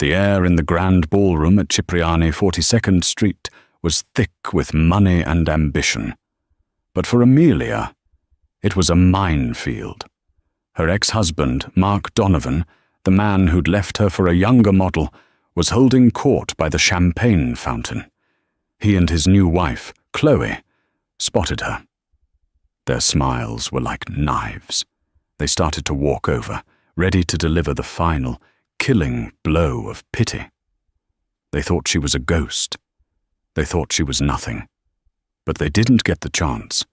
The air in the grand ballroom at Cipriani 42nd Street was thick with money and ambition. But for Amelia, it was a minefield. Her ex-husband, Mark Donovan, the man who'd left her for a younger model, was holding court by the champagne fountain. He and his new wife, Chloe, spotted her. Their smiles were like knives. They started to walk over, ready to deliver the final, killing blow of pity. They thought she was a ghost. They thought she was nothing. But they didn't get the chance,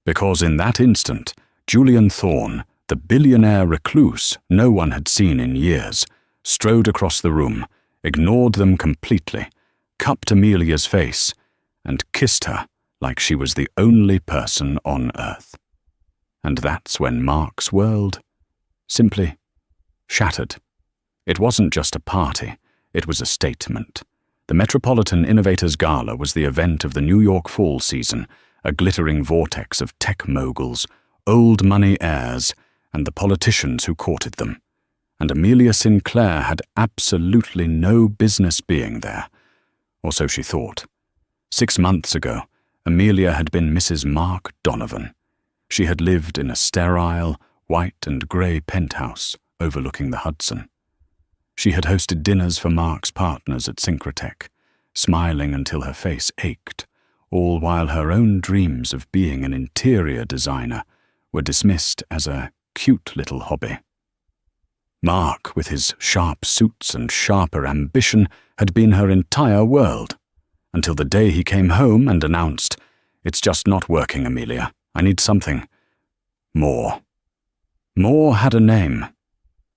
because in that instant, Julian Thorne, the billionaire recluse no one had seen in years, strode across the room, ignored them completely, cupped Amelia's face, and kissed her like she was the only person on earth. And that's when Mark's world simply shattered. It wasn't just a party, it was a statement. The Metropolitan Innovators Gala was the event of the New York fall season, a glittering vortex of tech moguls, old money heirs, and the politicians who courted them. And Amelia Sinclair had absolutely no business being there. Or so she thought. 6 months ago, Amelia had been Mrs. Mark Donovan. She had lived in a sterile, white and grey penthouse overlooking the Hudson. She had hosted dinners for Mark's partners at Synchrotech, smiling until her face ached, all while her own dreams of being an interior designer were dismissed as a cute little hobby. Mark, with his sharp suits and sharper ambition, had been her entire world, until the day he came home and announced, "It's just not working, Amelia. I need something more." More had a name.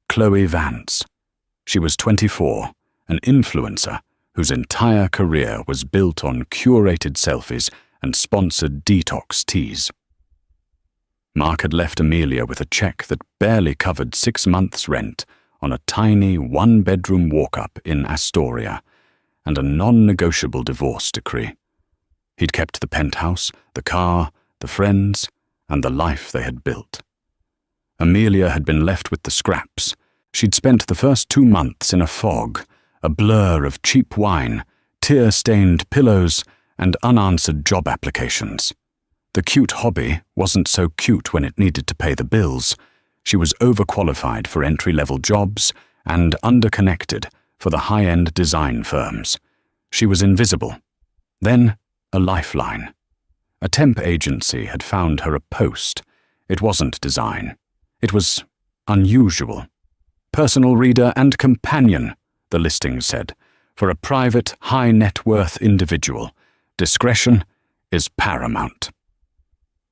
Chloe Vance. She was 24, an influencer whose entire career was built on curated selfies and sponsored detox teas. Mark had left Amelia with a check that barely covered 6 months' rent on a tiny one-bedroom walk-up in Astoria and a non-negotiable divorce decree. He'd kept the penthouse, the car, the friends, and the life they had built. Amelia had been left with the scraps. She'd spent the first 2 months in a fog, a blur of cheap wine, tear-stained pillows, and unanswered job applications. The cute hobby wasn't so cute when it needed to pay the bills. She was overqualified for entry-level jobs and underconnected for the high-end design firms. She was invisible. Then, a lifeline. A temp agency had found her a post. It wasn't design. It was unusual. Personal reader and companion, the listing said, for a private, high-net-worth individual. Discretion is paramount.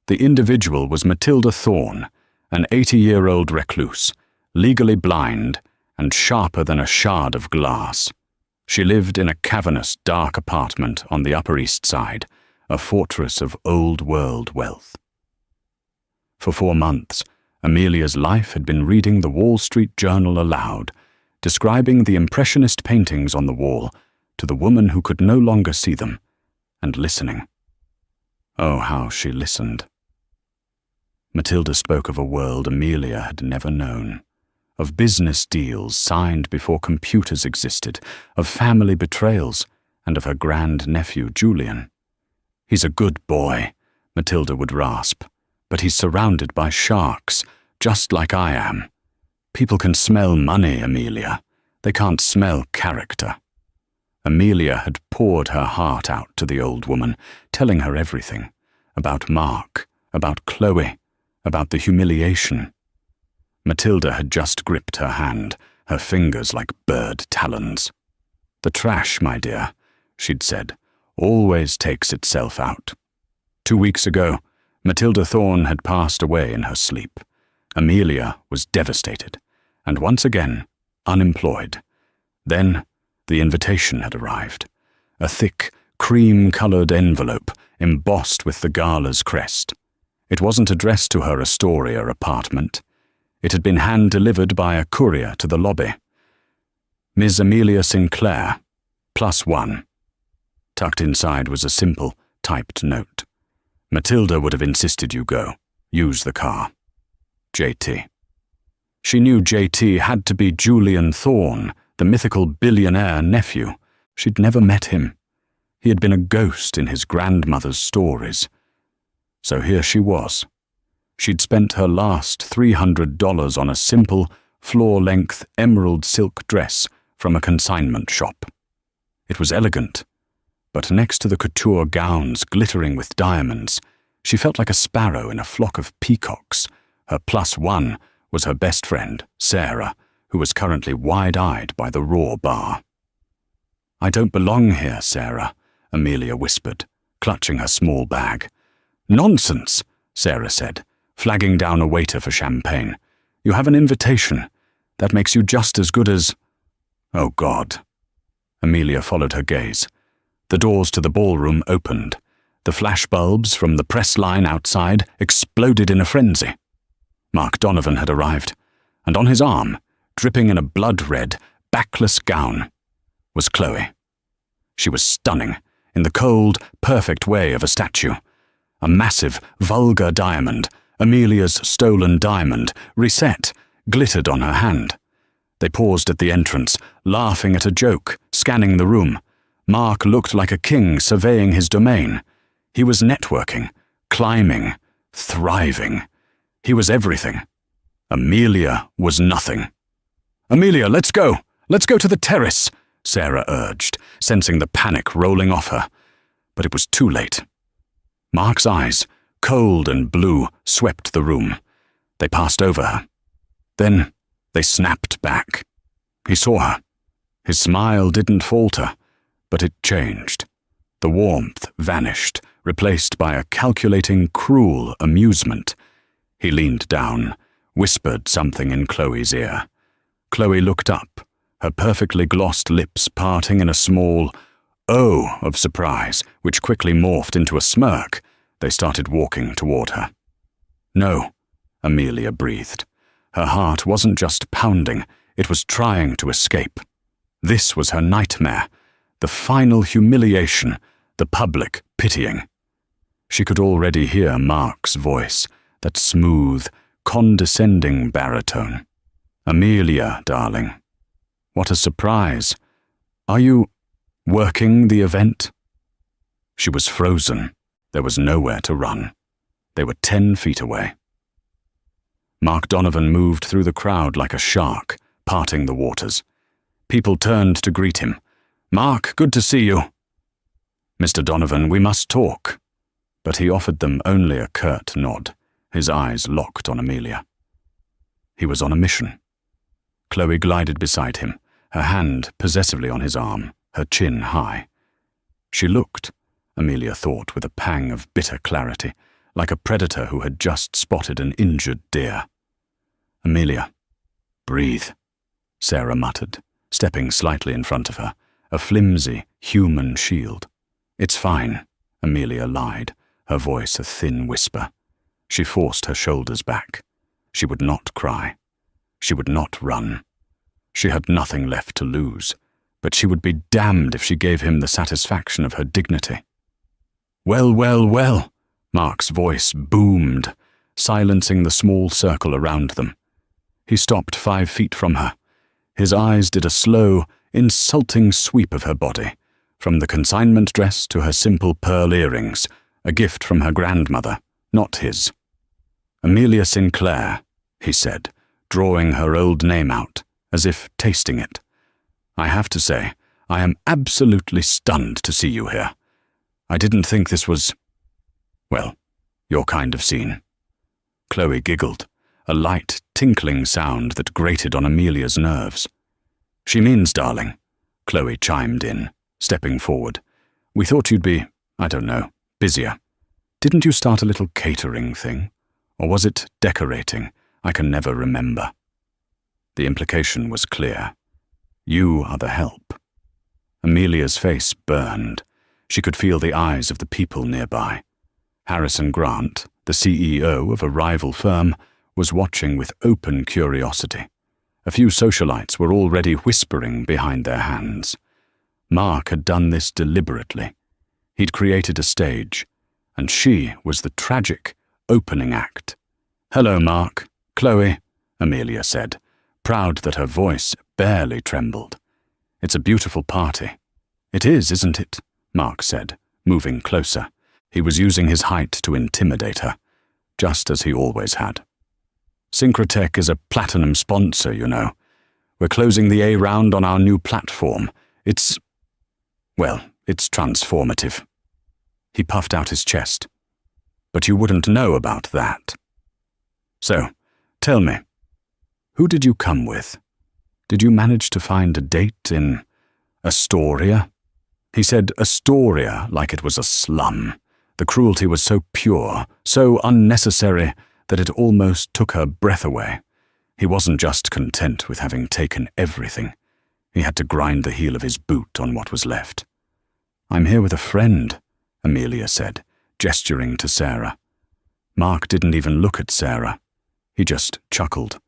The individual was Matilda Thorne, an 80-year-old recluse, legally blind and sharper than a shard of glass. She lived in a cavernous, dark apartment on the Upper East Side, a fortress of old-world wealth. For 4 months, Amelia's life had been reading the Wall Street Journal aloud, describing the impressionist paintings on the wall to the woman who could no longer see them, and listening. Oh, how she listened. Matilda spoke of a world Amelia had never known, of business deals signed before computers existed, of family betrayals, and of her grand-nephew Julian. "He's a good boy," Matilda would rasp, "but he's surrounded by sharks, just like I am. People can smell money, Amelia. They can't smell character." Amelia had poured her heart out to the old woman, telling her everything, about Mark, about Chloe, about the humiliation. Matilda had just gripped her hand, her fingers like bird talons. "The trash, my dear," she'd said, "always takes itself out." 2 weeks ago, Matilda Thorne had passed away in her sleep. Amelia was devastated, and once again, unemployed. Then, the invitation had arrived. A thick, cream-colored envelope embossed with the gala's crest. It wasn't addressed to her Astoria apartment. It had been hand-delivered by a courier to the lobby. "Ms. Amelia Sinclair, +1. Tucked inside was a simple, typed note. "Matilda would have insisted you go. Use the car. JT." She knew JT had to be Julian Thorne, The mythical billionaire nephew. She'd never met him. He had been a ghost in his grandmother's stories. So here she was. She'd spent her last $300 on a simple, floor-length emerald silk dress from a consignment shop. It was elegant, but next to the couture gowns glittering with diamonds, she felt like a sparrow in a flock of peacocks. Her +1 was her best friend, Sarah, who was currently wide-eyed by the raw bar. "I don't belong here, Sarah," Amelia whispered, clutching her small bag. "Nonsense," Sarah said, flagging down a waiter for champagne. "You have an invitation. That makes you just as good as—" "Oh, God." Amelia followed her gaze. The doors to the ballroom opened. The flashbulbs from the press line outside exploded in a frenzy. Mark Donovan had arrived, and on his arm, dripping in a blood-red, backless gown, was Chloe. She was stunning, in the cold, perfect way of a statue. A massive, vulgar diamond, Amelia's stolen diamond, reset, glittered on her hand. They paused at the entrance, laughing at a joke, scanning the room. Mark looked like a king surveying his domain. He was networking, climbing, thriving. He was everything. Amelia was nothing. "Amelia, let's go! Let's go to the terrace!" Sarah urged, sensing the panic rolling off her. But it was too late. Mark's eyes, cold and blue, swept the room. They passed over her. Then they snapped back. He saw her. His smile didn't falter, but it changed. The warmth vanished, replaced by a calculating, cruel amusement. He leaned down, whispered something in Chloe's ear. Chloe looked up, her perfectly glossed lips parting in a small "oh" of surprise, which quickly morphed into a smirk. They started walking toward her. "No," Amelia breathed. Her heart wasn't just pounding, it was trying to escape. This was her nightmare, the final humiliation, the public pitying. She could already hear Mark's voice, that smooth, condescending baritone. "Amelia, darling. What a surprise. Are you working the event?" She was frozen. There was nowhere to run. They were 10 feet away. Mark Donovan moved through the crowd like a shark, parting the waters. People turned to greet him. "Mark, good to see you." "Mr. Donovan, we must talk." But he offered them only a curt nod, his eyes locked on Amelia. He was on a mission. Chloe glided beside him, her hand possessively on his arm, her chin high. She looked, Amelia thought with a pang of bitter clarity, like a predator who had just spotted an injured deer. "Amelia, breathe," Sarah muttered, stepping slightly in front of her, a flimsy, human shield. "It's fine," Amelia lied, her voice a thin whisper. She forced her shoulders back. She would not cry. She would not run. She had nothing left to lose, but she would be damned if she gave him the satisfaction of her dignity. "Well, well, well," Mark's voice boomed, silencing the small circle around them. He stopped 5 feet from her. His eyes did a slow, insulting sweep of her body, from the consignment dress to her simple pearl earrings, a gift from her grandmother, not his. "Amelia Sinclair," he said, drawing her old name out, as if tasting it. "I have to say, I am absolutely stunned to see you here. I didn't think this was, well, your kind of scene." Chloe giggled, a light, tinkling sound that grated on Amelia's nerves. "She means, darling," Chloe chimed in, stepping forward. "We thought you'd be, I don't know, busier. Didn't you start a little catering thing? Or was it decorating? I can never remember." The implication was clear. You are the help. Amelia's face burned. She could feel the eyes of the people nearby. Harrison Grant, the CEO of a rival firm, was watching with open curiosity. A few socialites were already whispering behind their hands. Mark had done this deliberately. He'd created a stage, and she was the tragic opening act. "Hello, Mark. Chloe," Amelia said, proud that her voice barely trembled. It's a beautiful party. It is, isn't it? Mark said, moving closer. He was using his height to intimidate her, just as he always had. Synchrotech is a platinum sponsor, you know. We're closing the A round on our new platform. It's transformative. He puffed out his chest. But you wouldn't know about that. So, tell me, who did you come with? Did you manage to find a date in Astoria? He said Astoria like it was a slum. The cruelty was so pure, so unnecessary, that it almost took her breath away. He wasn't just content with having taken everything. He had to grind the heel of his boot on what was left. I'm here with a friend, Amelia said, gesturing to Sarah. Mark didn't even look at Sarah. He just chuckled.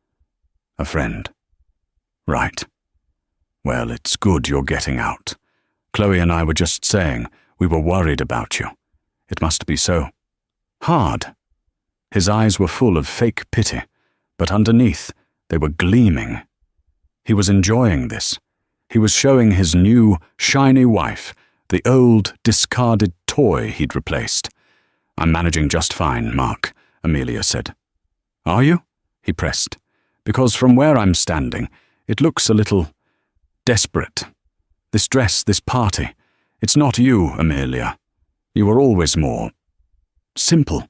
A friend. Right. Well, it's good you're getting out. Chloe and I were just saying we were worried about you. It must be so hard. His eyes were full of fake pity, but underneath they were gleaming. He was enjoying this. He was showing his new, shiny wife the old, discarded toy he'd replaced. I'm managing just fine, Mark, Amelia said. Are you? He pressed. Because from where I'm standing, it looks a little desperate. This dress, this party, it's not you, Amelia. You were always more simple.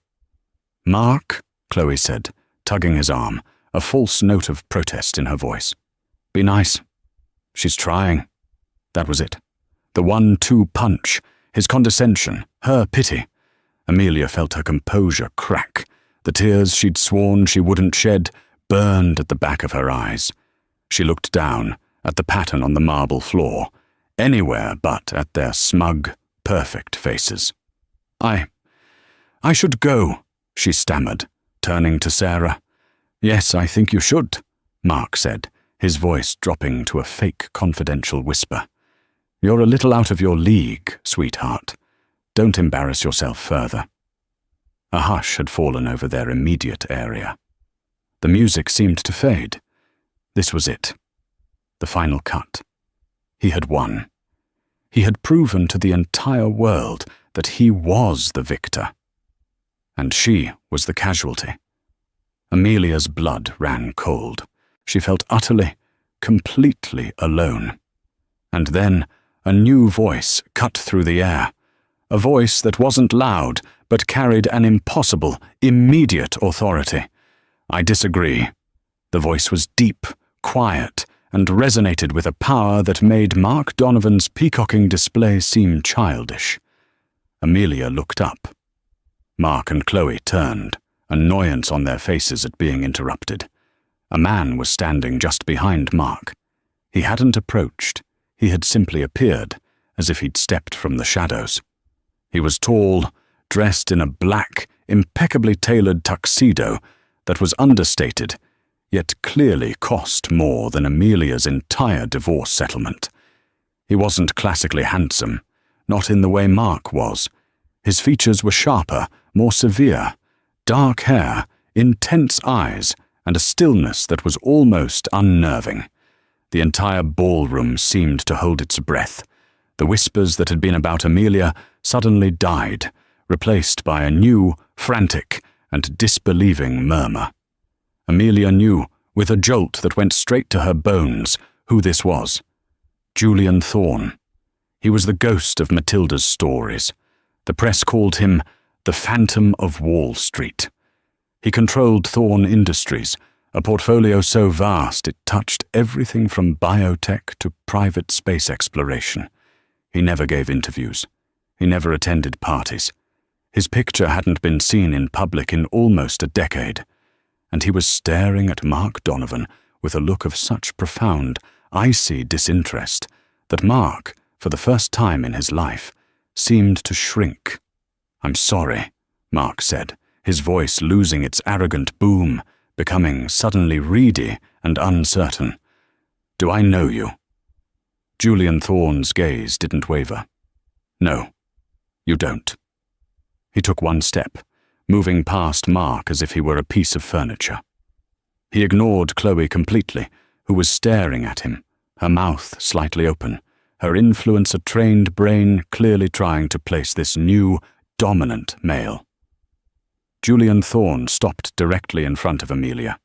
Mark, Chloe said, tugging his arm, a false note of protest in her voice. Be nice. She's trying. That was it. The 1-2 punch, his condescension, her pity. Amelia felt her composure crack. The tears she'd sworn she wouldn't shed burned at the back of her eyes. She looked down at the pattern on the marble floor, anywhere but at their smug, perfect faces. I should go, she stammered, turning to Sarah. Yes, I think you should, Mark said, his voice dropping to a fake confidential whisper. You're a little out of your league, sweetheart. Don't embarrass yourself further. A hush had fallen over their immediate area. The music seemed to fade. This was it. The final cut. He had won. He had proven to the entire world that he was the victor. And she was the casualty. Amelia's blood ran cold. She felt utterly, completely alone. And then a new voice cut through the air. A voice that wasn't loud, but carried an impossible, immediate authority. I disagree. The voice was deep, quiet, and resonated with a power that made Mark Donovan's peacocking display seem childish. Amelia looked up. Mark and Chloe turned, annoyance on their faces at being interrupted. A man was standing just behind Mark. He hadn't approached. He had simply appeared, as if he'd stepped from the shadows. He was tall, dressed in a black, impeccably tailored tuxedo that was understated, yet clearly cost more than Amelia's entire divorce settlement. He wasn't classically handsome, not in the way Mark was. His features were sharper, more severe, dark hair, intense eyes, and a stillness that was almost unnerving. The entire ballroom seemed to hold its breath. The whispers that had been about Amelia suddenly died, replaced by a new, frantic, and disbelieving murmur. Amelia knew, with a jolt that went straight to her bones, who this was. Julian Thorne. He was the ghost of Matilda's stories. The press called him the Phantom of Wall Street. He controlled Thorne Industries, a portfolio so vast it touched everything from biotech to private space exploration. He never gave interviews. He never attended parties. His picture hadn't been seen in public in almost a decade, and he was staring at Mark Donovan with a look of such profound, icy disinterest that Mark, for the first time in his life, seemed to shrink. I'm sorry, Mark said, his voice losing its arrogant boom, becoming suddenly reedy and uncertain. Do I know you? Julian Thorne's gaze didn't waver. No, you don't. He took one step, moving past Mark as if he were a piece of furniture. He ignored Chloe completely, who was staring at him, her mouth slightly open, her influencer-trained brain clearly trying to place this new, dominant male. Julian Thorne stopped directly in front of Amelia.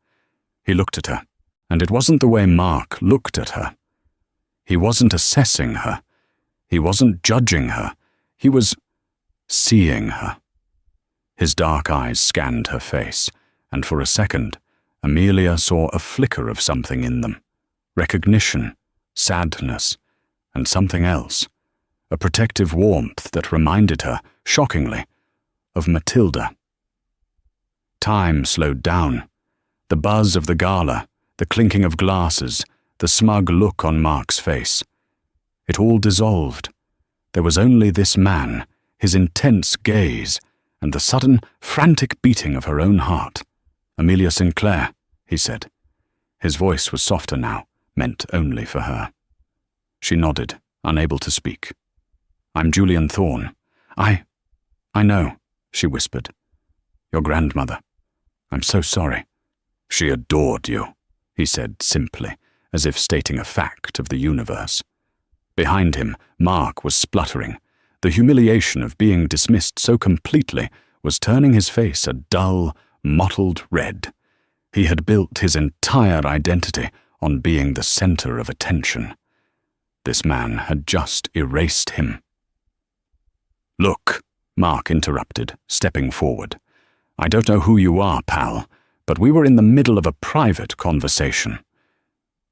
He looked at her, and it wasn't the way Mark looked at her. He wasn't assessing her. He wasn't judging her. He was seeing her. His dark eyes scanned her face, and for a second, Amelia saw a flicker of something in them. Recognition, sadness, and something else. A protective warmth that reminded her, shockingly, of Matilda. Time slowed down. The buzz of the gala, the clinking of glasses, the smug look on Mark's face. It all dissolved. There was only this man, his intense gaze, and the sudden, frantic beating of her own heart. "Amelia Sinclair," he said. His voice was softer now, meant only for her. She nodded, unable to speak. "I'm Julian Thorne. I know," she whispered. "Your grandmother. I'm so sorry." "She adored you," he said simply, as if stating a fact of the universe. Behind him, Mark was spluttering. The humiliation of being dismissed so completely was turning his face a dull, mottled red. He had built his entire identity on being the center of attention. This man had just erased him. "Look," Mark interrupted, stepping forward. "I don't know who you are, pal, but we were in the middle of a private conversation."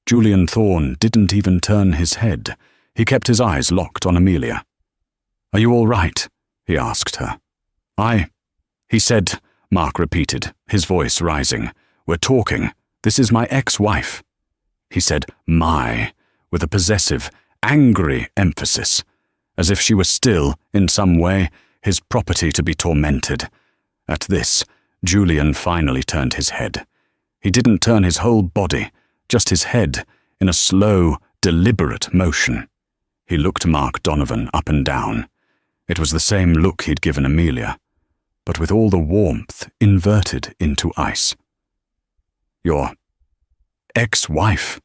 Julian Thorne didn't even turn his head. He kept his eyes locked on Amelia. "Are you all right?" he asked her. He said, Mark repeated, his voice rising. "We're talking. This is my ex-wife." He said, "my," with a possessive, angry emphasis, as if she was still, in some way, his property to be tormented. At this, Julian finally turned his head. He didn't turn his whole body, just his head, in a slow, deliberate motion. He looked Mark Donovan up and down. It was the same look he'd given Amelia, but with all the warmth inverted into ice. "Your ex-wife,"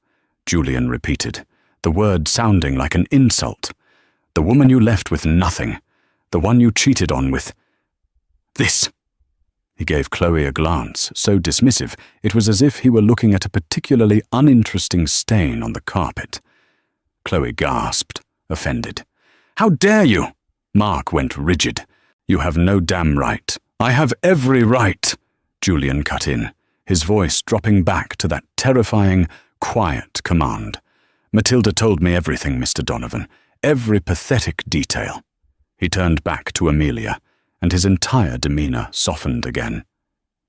Julian repeated, the word sounding like an insult. "The woman you left with nothing, the one you cheated on with this." He gave Chloe a glance, so dismissive it was as if he were looking at a particularly uninteresting stain on the carpet. Chloe gasped, offended. "How dare you?" Mark went rigid. "You have no damn right." "I have every right," Julian cut in, his voice dropping back to that terrifying, quiet command. "Matilda told me everything, Mr. Donovan, every pathetic detail." He turned back to Amelia, and his entire demeanor softened again.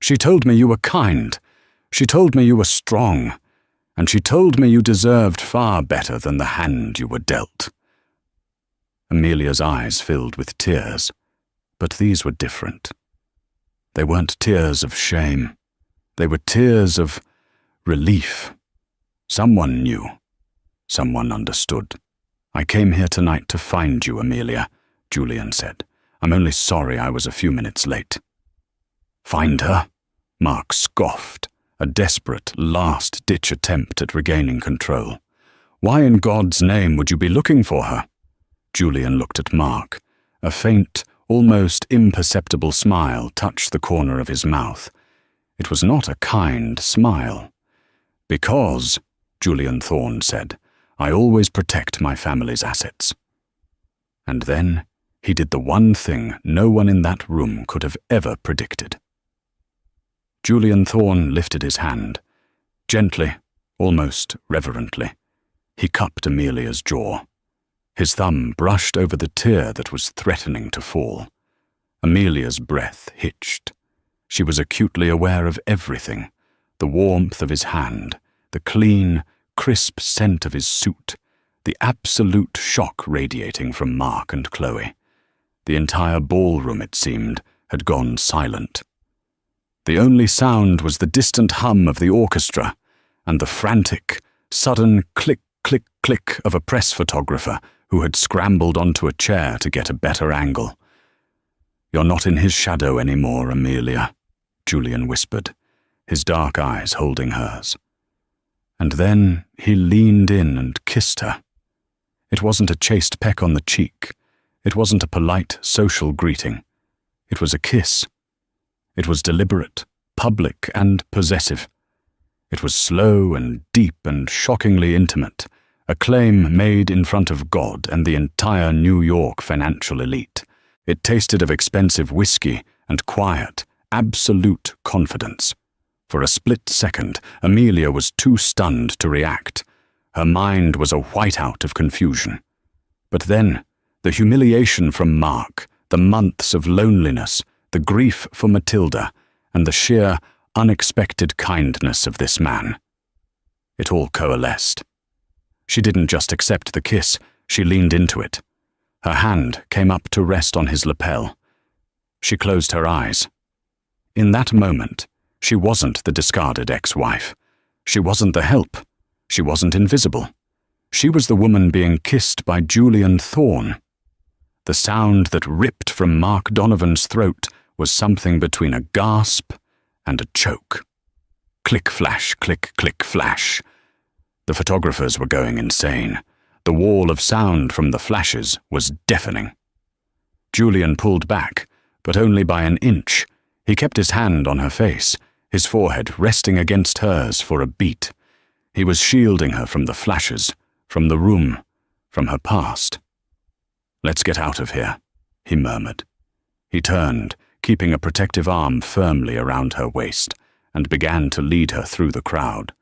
"She told me you were kind. She told me you were strong. And she told me you deserved far better than the hand you were dealt." Amelia's eyes filled with tears, but these were different. They weren't tears of shame. They were tears of relief. Someone knew. Someone understood. "I came here tonight to find you, Amelia," Julian said. "I'm only sorry I was a few minutes late." "Find her?" Mark scoffed, a desperate, last-ditch attempt at regaining control. "Why in God's name would you be looking for her?" Julian looked at Mark. A faint, almost imperceptible smile touched the corner of his mouth. It was not a kind smile. "Because," Julian Thorne said, "I always protect my family's assets." And then he did the one thing no one in that room could have ever predicted. Julian Thorne lifted his hand. Gently, almost reverently, he cupped Amelia's jaw. His thumb brushed over the tear that was threatening to fall. Amelia's breath hitched. She was acutely aware of everything, the warmth of his hand, the clean, crisp scent of his suit, the absolute shock radiating from Mark and Chloe. The entire ballroom, it seemed, had gone silent. The only sound was the distant hum of the orchestra and the frantic, sudden click, click, click of a press photographer who had scrambled onto a chair to get a better angle. "You're not in his shadow anymore, Amelia," Julian whispered, his dark eyes holding hers. And then he leaned in and kissed her. It wasn't a chaste peck on the cheek. It wasn't a polite social greeting. It was a kiss. It was deliberate, public, and possessive. It was slow and deep and shockingly intimate, a claim made in front of God and the entire New York financial elite. It tasted of expensive whiskey and quiet, absolute confidence. For a split second, Amelia was too stunned to react. Her mind was a whiteout of confusion. But then, the humiliation from Mark, the months of loneliness, the grief for Matilda, and the sheer, unexpected kindness of this man. It all coalesced. She didn't just accept the kiss, she leaned into it. Her hand came up to rest on his lapel. She closed her eyes. In that moment, she wasn't the discarded ex-wife. She wasn't the help. She wasn't invisible. She was the woman being kissed by Julian Thorne. The sound that ripped from Mark Donovan's throat was something between a gasp and a choke. Click, flash, click, click, flash. The photographers were going insane. The wall of sound from the flashes was deafening. Julian pulled back, but only by an inch. He kept his hand on her face, his forehead resting against hers for a beat. He was shielding her from the flashes, from the room, from her past. "Let's get out of here," he murmured. He turned, keeping a protective arm firmly around her waist, and began to lead her through the crowd.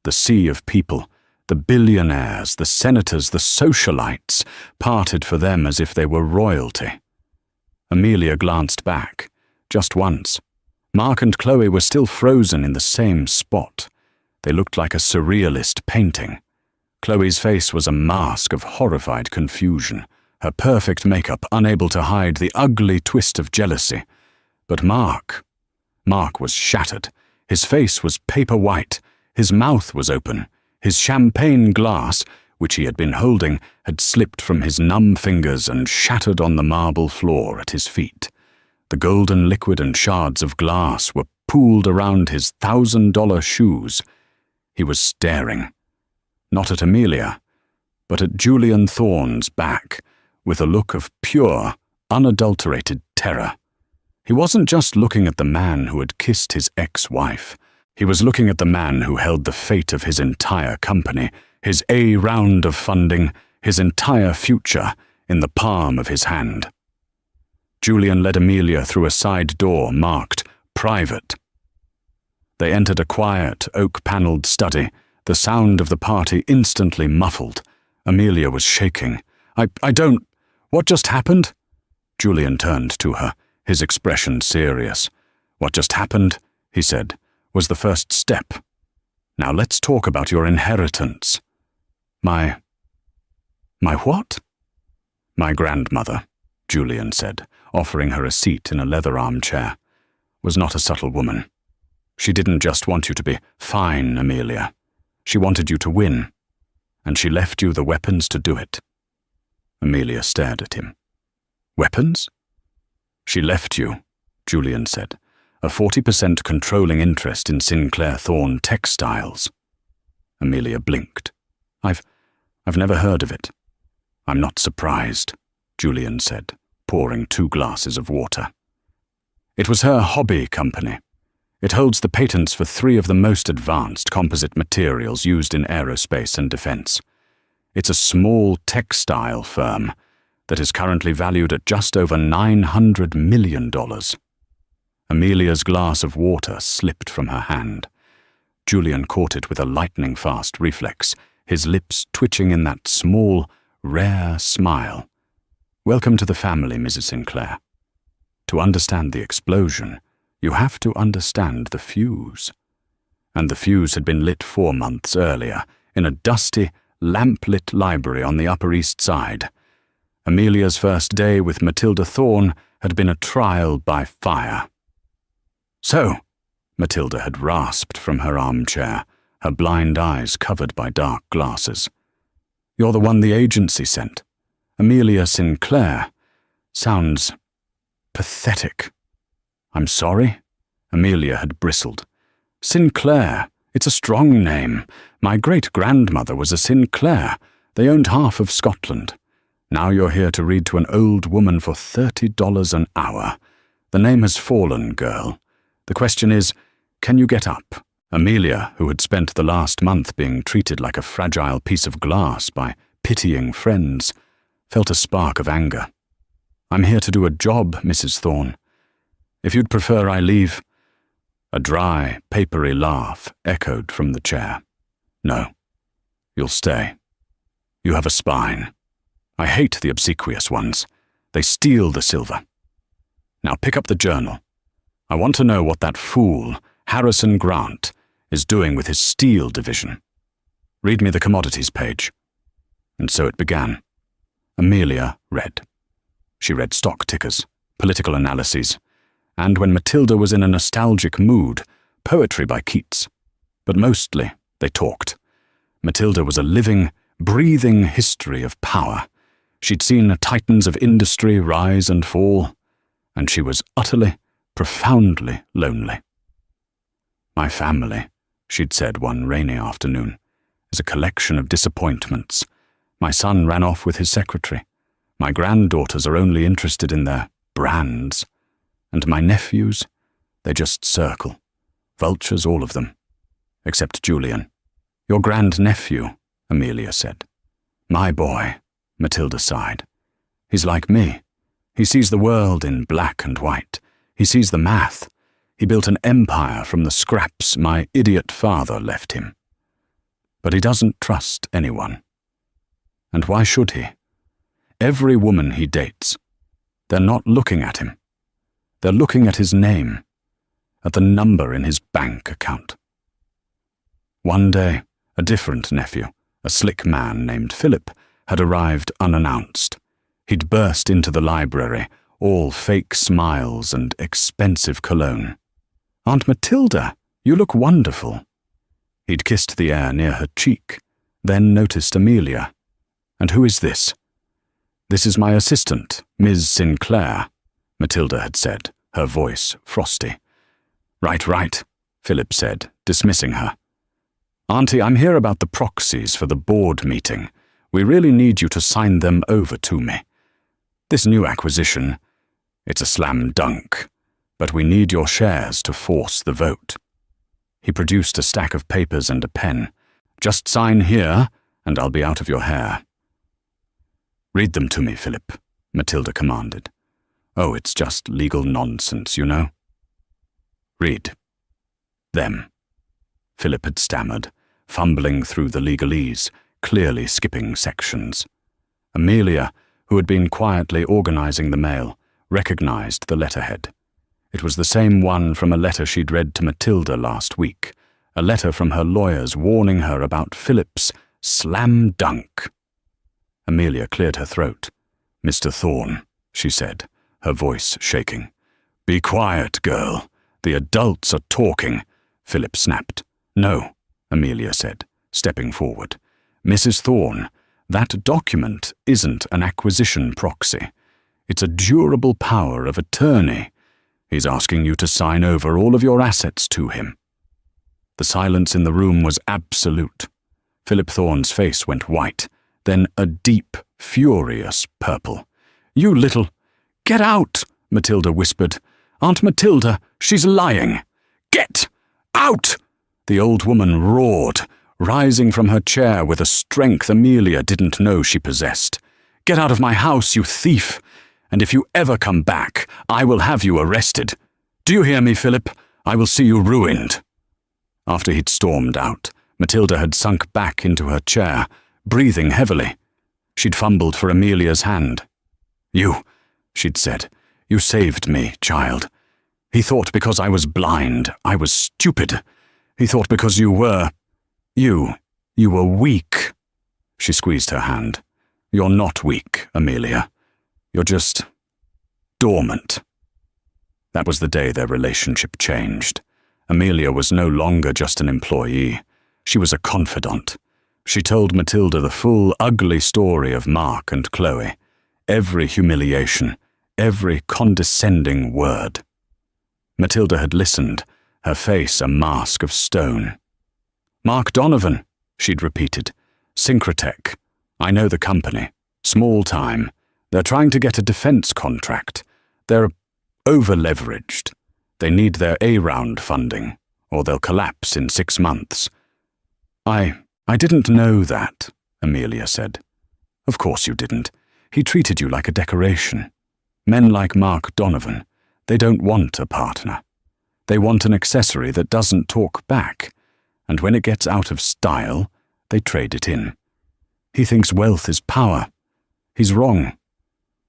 The sea of people, the billionaires, the senators, the socialites, parted for them as if they were royalty. Amelia glanced back, just once. Mark and Chloe were still frozen in the same spot. They looked like a surrealist painting. Chloe's face was a mask of horrified confusion, her perfect makeup unable to hide the ugly twist of jealousy. But Mark was shattered. His face was paper white. His mouth was open. His champagne glass, which he had been holding, had slipped from his numb fingers and shattered on the marble floor at his feet. The golden liquid and shards of glass were pooled around his $1,000 shoes. He was staring, not at Amelia, but at Julian Thorne's back, with a look of pure, unadulterated terror. He wasn't just looking at the man who had kissed his ex-wife. He was looking at the man who held the fate of his entire company, his A round of funding, his entire future in the palm of his hand. Julian led Amelia through a side door marked "Private." They entered a quiet, oak-paneled study, the sound of the party instantly muffled. Amelia was shaking. I don't... What just happened?" Julian turned to her, his expression serious. "What just happened," he said, "was the first step. Now let's talk about your inheritance." My what?" "My grandmother," Julian said, offering her a seat in a leather armchair, "was not a subtle woman. She didn't just want you to be fine, Amelia. She wanted you to win, and she left you the weapons to do it." Amelia stared at him. "Weapons?" "She left you," Julian said, "a 40% controlling interest in Sinclair Thorne Textiles." Amelia blinked. I've never heard of it." "I'm not surprised," Julian said, pouring 2 glasses of water. "It was her hobby company. It holds the patents for 3 of the most advanced composite materials used in aerospace and defense. It's a small textile firm that is currently valued at just over $900 million. Amelia's glass of water slipped from her hand. Julian caught it with a lightning-fast reflex, his lips twitching in that small, rare smile. "Welcome to the family, Mrs. Sinclair. To understand the explosion, you have to understand the fuse." And the fuse had been lit 4 months earlier, in a dusty, lamp-lit library on the Upper East Side. Amelia's first day with Matilda Thorne had been a trial by fire. "So," Matilda had rasped from her armchair, her blind eyes covered by dark glasses, "you're the one the agency sent. Amelia Sinclair. Sounds pathetic." "I'm sorry?" Amelia had bristled. "Sinclair. It's a strong name. My great-grandmother was a Sinclair. They owned half of Scotland. Now you're here to read to an old woman for $30 an hour. The name has fallen, girl. The question is, can you get up? Amelia, who had spent the last month being treated like a fragile piece of glass by pitying friends, felt a spark of anger. I'm here to do a job, Mrs. Thorne. If you'd prefer I leave... A dry, papery laugh echoed from the chair. No, you'll stay. You have a spine. I hate the obsequious ones. They steal the silver. Now pick up the journal. I want to know what that fool, Harrison Grant, is doing with his steel division. Read me the commodities page. And so it began. Amelia read. She read stock tickers, political analyses, and when Matilda was in a nostalgic mood, poetry by Keats. But mostly they talked. Matilda was a living, breathing history of power. She'd seen titans of industry rise and fall, and she was utterly, profoundly lonely. My family, she'd said one rainy afternoon, is a collection of disappointments. My son ran off with his secretary. My granddaughters are only interested in their brands. And my nephews, they just circle. Vultures, all of them. Except Julian. Your grandnephew, Amelia said. My boy, Matilda sighed. He's like me. He sees the world in black and white. He sees the math. He built an empire from the scraps my idiot father left him. But he doesn't trust anyone. And why should he? Every woman he dates, they're not looking at him. They're looking at his name, at the number in his bank account. One day, a different nephew, a slick man named Philip, had arrived unannounced. He'd burst into the library, all fake smiles and expensive cologne. Aunt Matilda, you look wonderful. He'd kissed the air near her cheek, then noticed Amelia. And who is this? This is my assistant, Ms. Sinclair, Matilda had said, her voice frosty. Right, Philip said, dismissing her. Auntie, I'm here about the proxies for the board meeting. We really need you to sign them over to me. This new acquisition, it's a slam dunk, but we need your shares to force the vote. He produced a stack of papers and a pen. Just sign here, and I'll be out of your hair. Read them to me, Philip, Matilda commanded. Oh, it's just legal nonsense, you know. Read. Them. Philip had stammered, fumbling through the legalese, clearly skipping sections. Amelia, who had been quietly organizing the mail, recognized the letterhead. It was the same one from a letter she'd read to Matilda last week, a letter from her lawyers warning her about Philip's slam dunk. Amelia cleared her throat. Mr. Thorne, she said, her voice shaking. Be quiet, girl. The adults are talking, Philip snapped. No, Amelia said, stepping forward. Mrs. Thorne, that document isn't an acquisition proxy. It's a durable power of attorney. He's asking you to sign over all of your assets to him. The silence in the room was absolute. Philip Thorne's face went white, then a deep, furious purple. You little... Get out, Matilda whispered. Aunt Matilda, she's lying. Get out! The old woman roared, rising from her chair with a strength Amelia didn't know she possessed. Get out of my house, you thief! And if you ever come back, I will have you arrested. Do you hear me, Philip? I will see you ruined. After he'd stormed out, Matilda had sunk back into her chair, breathing heavily. She'd fumbled for Amelia's hand. You, she'd said, you saved me, child. He thought because I was blind, I was stupid. He thought because you were weak. She squeezed her hand. You're not weak, Amelia. You're just dormant. That was the day their relationship changed. Amelia was no longer just an employee. She was a confidant. She told Matilda the full, ugly story of Mark and Chloe. Every humiliation, every condescending word. Matilda had listened, her face a mask of stone. Mark Donovan, she'd repeated. Synchrotech. I know the company. Small time. They're trying to get a defense contract. They're over-leveraged. They need their A-round funding, or they'll collapse in 6 months. I didn't know that, Amelia said. Of course you didn't. He treated you like a decoration. Men like Mark Donovan, they don't want a partner. They want an accessory that doesn't talk back, and when it gets out of style, they trade it in. He thinks wealth is power. He's wrong.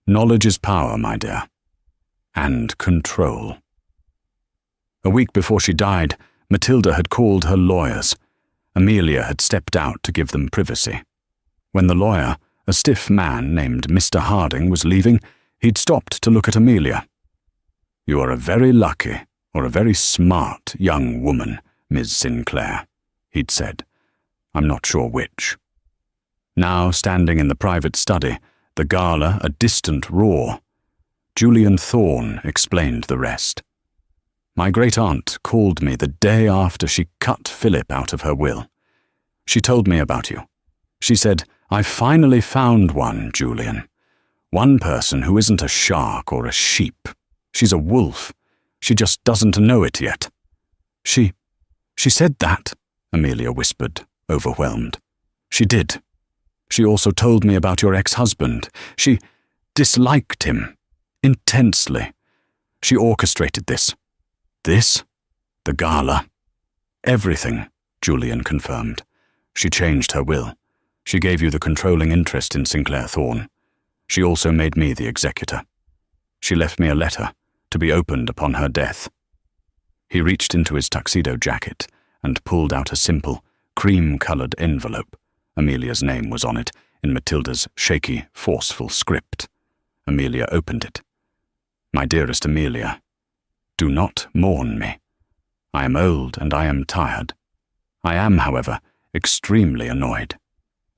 Knowledge is power, my dear. And control. A week before she died, Matilda had called her lawyers. Amelia had stepped out to give them privacy. When the lawyer, a stiff man named Mr. Harding, was leaving, he'd stopped to look at Amelia. You are a very lucky, or a very smart young woman, Miss Sinclair, he'd said. I'm not sure which. Now, standing in the private study, the gala a distant roar, Julian Thorne explained the rest. My great-aunt called me the day after she cut Philip out of her will. She told me about you. She said, I've finally found one, Julian. One person who isn't a shark or a sheep. She's a wolf. She just doesn't know it yet. She said that, Amelia whispered, overwhelmed. She did. She also told me about your ex-husband. She disliked him. Intensely. She orchestrated this. This? The gala. Everything, Julian confirmed. She changed her will. She gave you the controlling interest in Sinclair Thorne. She also made me the executor. She left me a letter to be opened upon her death. He reached into his tuxedo jacket and pulled out a simple, cream-colored envelope. Amelia's name was on it, in Matilda's shaky, forceful script. Amelia opened it. My dearest Amelia, do not mourn me. I am old and I am tired. I am, however, extremely annoyed.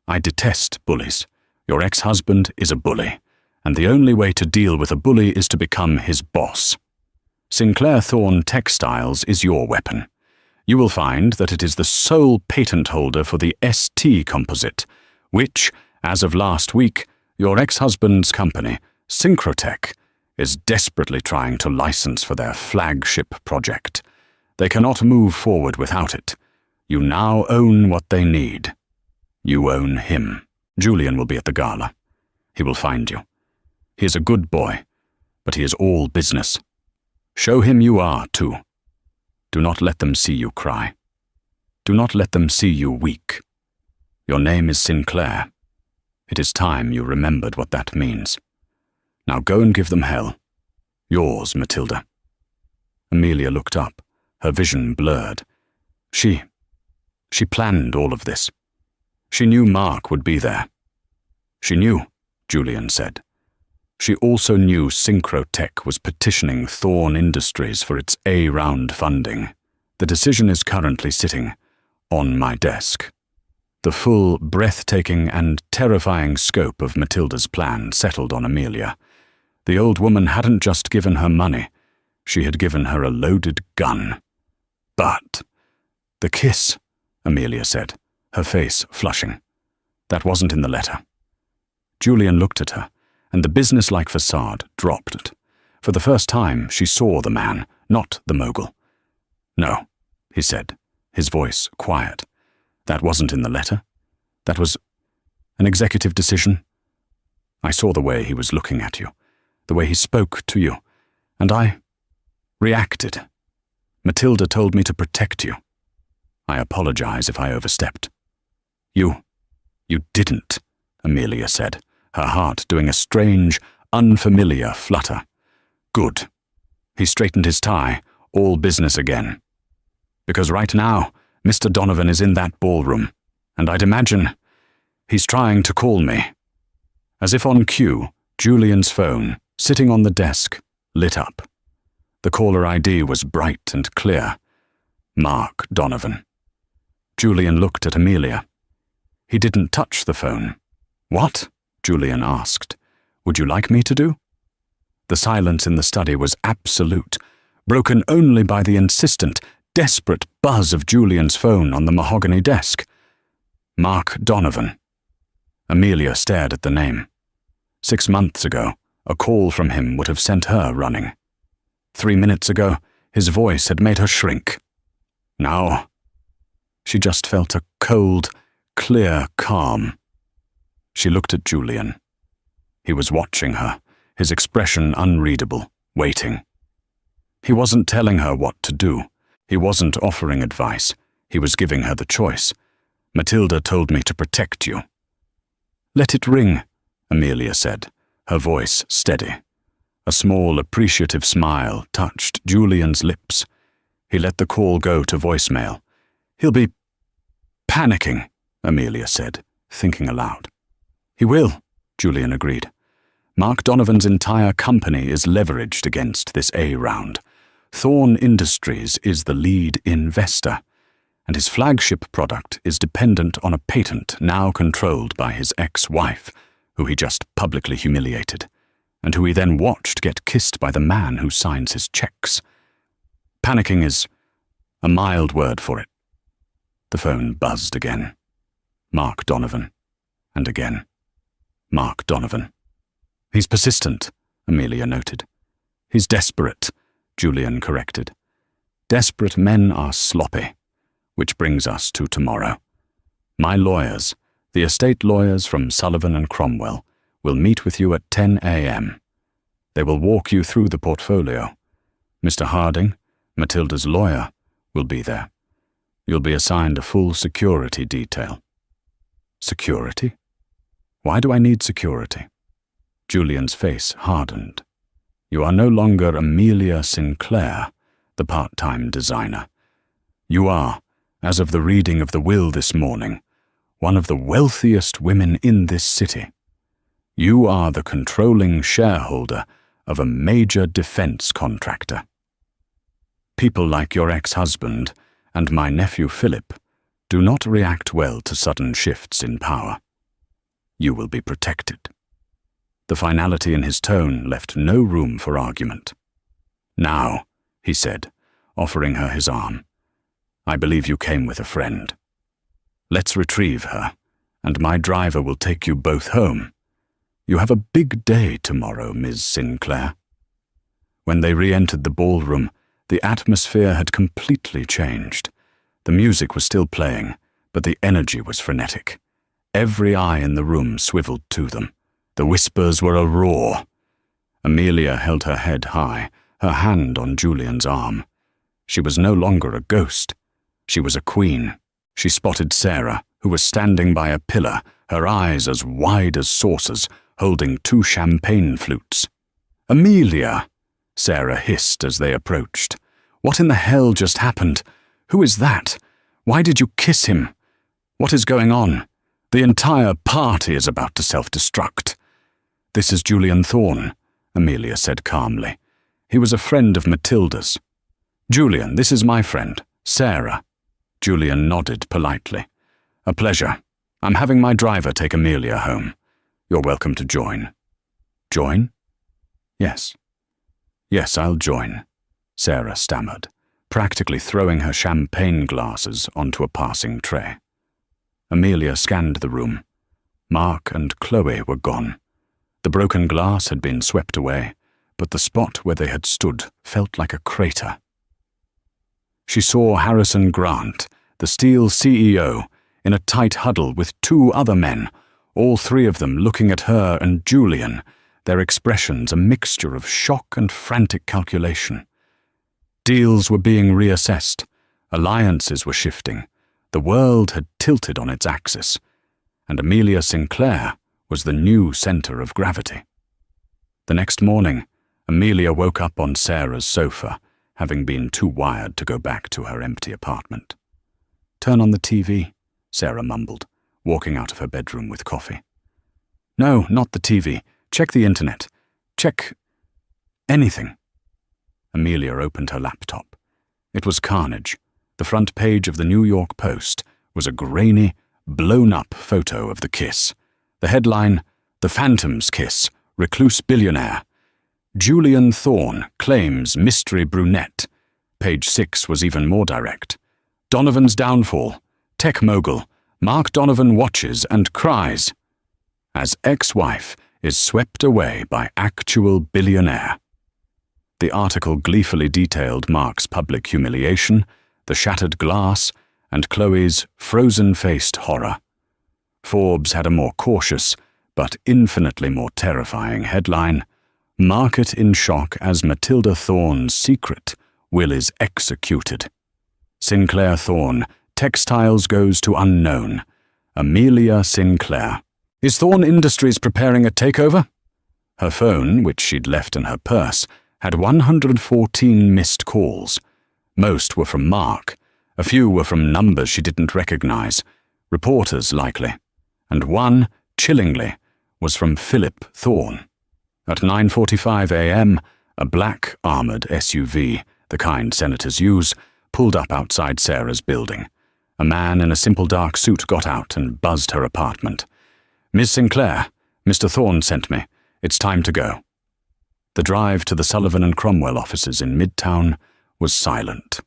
I detest bullies. Your ex-husband is a bully, and the only way to deal with a bully is to become his boss. Sinclair Thorne Textiles is your weapon. You will find that it is the sole patent holder for the ST composite, which, as of last week, your ex-husband's company, Synchrotech, is desperately trying to license for their flagship project. They cannot move forward without it. You now own what they need. You own him. Julian will be at the gala. He will find you. He is a good boy, but he is all business. Show him you are, too. Do not let them see you cry. Do not let them see you weak. Your name is Sinclair. It is time you remembered what that means. Now go and give them hell. Yours, Matilda. Amelia looked up, her vision blurred. She planned all of this. She knew Mark would be there. She knew, Julian said. She also knew Synchrotech was petitioning Thorne Industries for its A-round funding. The decision is currently sitting on my desk. The full, breathtaking and terrifying scope of Matilda's plan settled on Amelia. The old woman hadn't just given her money. She had given her a loaded gun. But the kiss, Amelia said, her face flushing. That wasn't in the letter. Julian looked at her, and the business-like facade dropped. For the first time, she saw the man, not the mogul. No, he said, his voice quiet. That wasn't in the letter. That was an executive decision. I saw the way he was looking at you, the way he spoke to you, and I reacted. Matilda told me to protect you. I apologize if I overstepped. You didn't, Amelia said, her heart doing a strange, unfamiliar flutter. Good. He straightened his tie, all business again. Because right now, Mr. Donovan is in that ballroom, and I'd imagine he's trying to call me. As if on cue, Julian's phone, sitting on the desk, lit up. The caller ID was bright and clear. Mark Donovan. Julian looked at Amelia. He didn't touch the phone. What? Julian asked. Would you like me to do? The silence in the study was absolute, broken only by the insistent desperate buzz of Julian's phone on the mahogany desk. Mark Donovan. Amelia stared at the name. 6 months ago, a call from him would have sent her running. 3 minutes ago, his voice had made her shrink. Now, she just felt a cold, clear calm. She looked at Julian. He was watching her, his expression unreadable, waiting. He wasn't telling her what to do. He wasn't offering advice. He was giving her the choice. Matilda told me to protect you. Let it ring, Amelia said, her voice steady. A small, appreciative smile touched Julian's lips. He let the call go to voicemail. He'll be panicking, Amelia said, thinking aloud. He will, Julian agreed. Mark Donovan's entire company is leveraged against this A-round. Thorn Industries is the lead investor, and his flagship product is dependent on a patent now controlled by his ex-wife, who he just publicly humiliated, and who he then watched get kissed by the man who signs his checks. Panicking is a mild word for it. The phone buzzed again. Mark Donovan. And again. Mark Donovan. He's persistent, Amelia noted. He's desperate, Julian corrected. Desperate men are sloppy. Which brings us to tomorrow. My lawyers, the estate lawyers from Sullivan and Cromwell, will meet with you at 10 a.m. They will walk you through the portfolio. Mr. Harding, Matilda's lawyer, will be there. You'll be assigned a full security detail. Security? Why do I need security? Julian's face hardened. You are no longer Amelia Sinclair, the part-time designer. You are, as of the reading of the will this morning, one of the wealthiest women in this city. You are the controlling shareholder of a major defense contractor. People like your ex-husband and my nephew Philip do not react well to sudden shifts in power. You will be protected. The finality in his tone left no room for argument. Now, he said, offering her his arm, I believe you came with a friend. Let's retrieve her, and my driver will take you both home. You have a big day tomorrow, Ms. Sinclair. When they re-entered the ballroom, the atmosphere had completely changed. The music was still playing, but the energy was frenetic. Every eye in the room swiveled to them. The whispers were a roar. Amelia held her head high, her hand on Julian's arm. She was no longer a ghost. She was a queen. She spotted Sarah, who was standing by a pillar, her eyes as wide as saucers, holding 2 champagne flutes. Amelia, Sarah hissed as they approached. What in the hell just happened? Who is that? Why did you kiss him? What is going on? The entire party is about to self-destruct. This is Julian Thorne, Amelia said calmly. He was a friend of Matilda's. Julian, this is my friend, Sarah. Julian nodded politely. A pleasure. I'm having my driver take Amelia home. You're welcome to join. Join? Yes. Yes, I'll join, Sarah stammered, practically throwing her champagne glasses onto a passing tray. Amelia scanned the room. Mark and Chloe were gone. The broken glass had been swept away, but the spot where they had stood felt like a crater. She saw Harrison Grant, the Steel CEO, in a tight huddle with 2 other men, all 3 of them looking at her and Julian, their expressions a mixture of shock and frantic calculation. Deals were being reassessed. Alliances were shifting. The world had tilted on its axis, and Amelia Sinclair was the new center of gravity. The next morning, Amelia woke up on Sarah's sofa, having been too wired to go back to her empty apartment. Turn on the TV, Sarah mumbled, walking out of her bedroom with coffee. No, not the TV. Check the internet. Check anything. Amelia opened her laptop. It was carnage. The front page of the New York Post was a grainy, blown-up photo of the kiss. The headline, The Phantom's Kiss, Recluse Billionaire. Julian Thorne claims mystery brunette. Page 6 was even more direct. Donovan's downfall. Tech mogul. Mark Donovan watches and cries as ex-wife is swept away by actual billionaire. The article gleefully detailed Mark's public humiliation, the shattered glass, and Chloe's frozen-faced horror. Forbes had a more cautious, but infinitely more terrifying headline: Market in shock as Matilda Thorne's secret will is executed. Sinclair Thorne, textiles goes to unknown. Amelia Sinclair. Is Thorne Industries preparing a takeover? Her phone, which she'd left in her purse, had 114 missed calls. Most were from Mark. A few were from numbers she didn't recognize, reporters likely. And one, chillingly, was from Philip Thorne. At 9:45 a.m., a black, armored SUV, the kind senators use, pulled up outside Sarah's building. A man in a simple dark suit got out and buzzed her apartment. "Miss Sinclair, Mr. Thorne sent me. It's time to go." The drive to the Sullivan and Cromwell offices in Midtown was silent.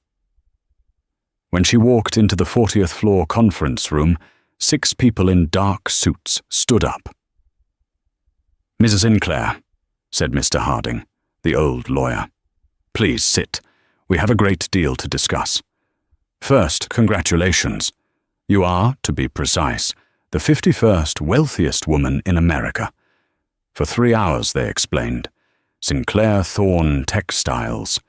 When she walked into the 40th floor conference room, 6 people in dark suits stood up. "Mrs. Sinclair," said Mr. Harding, the old lawyer. "Please sit. We have a great deal to discuss. First, congratulations. You are, to be precise, the 51st wealthiest woman in America. For 3 hours, they explained. Sinclair Thorne Textiles,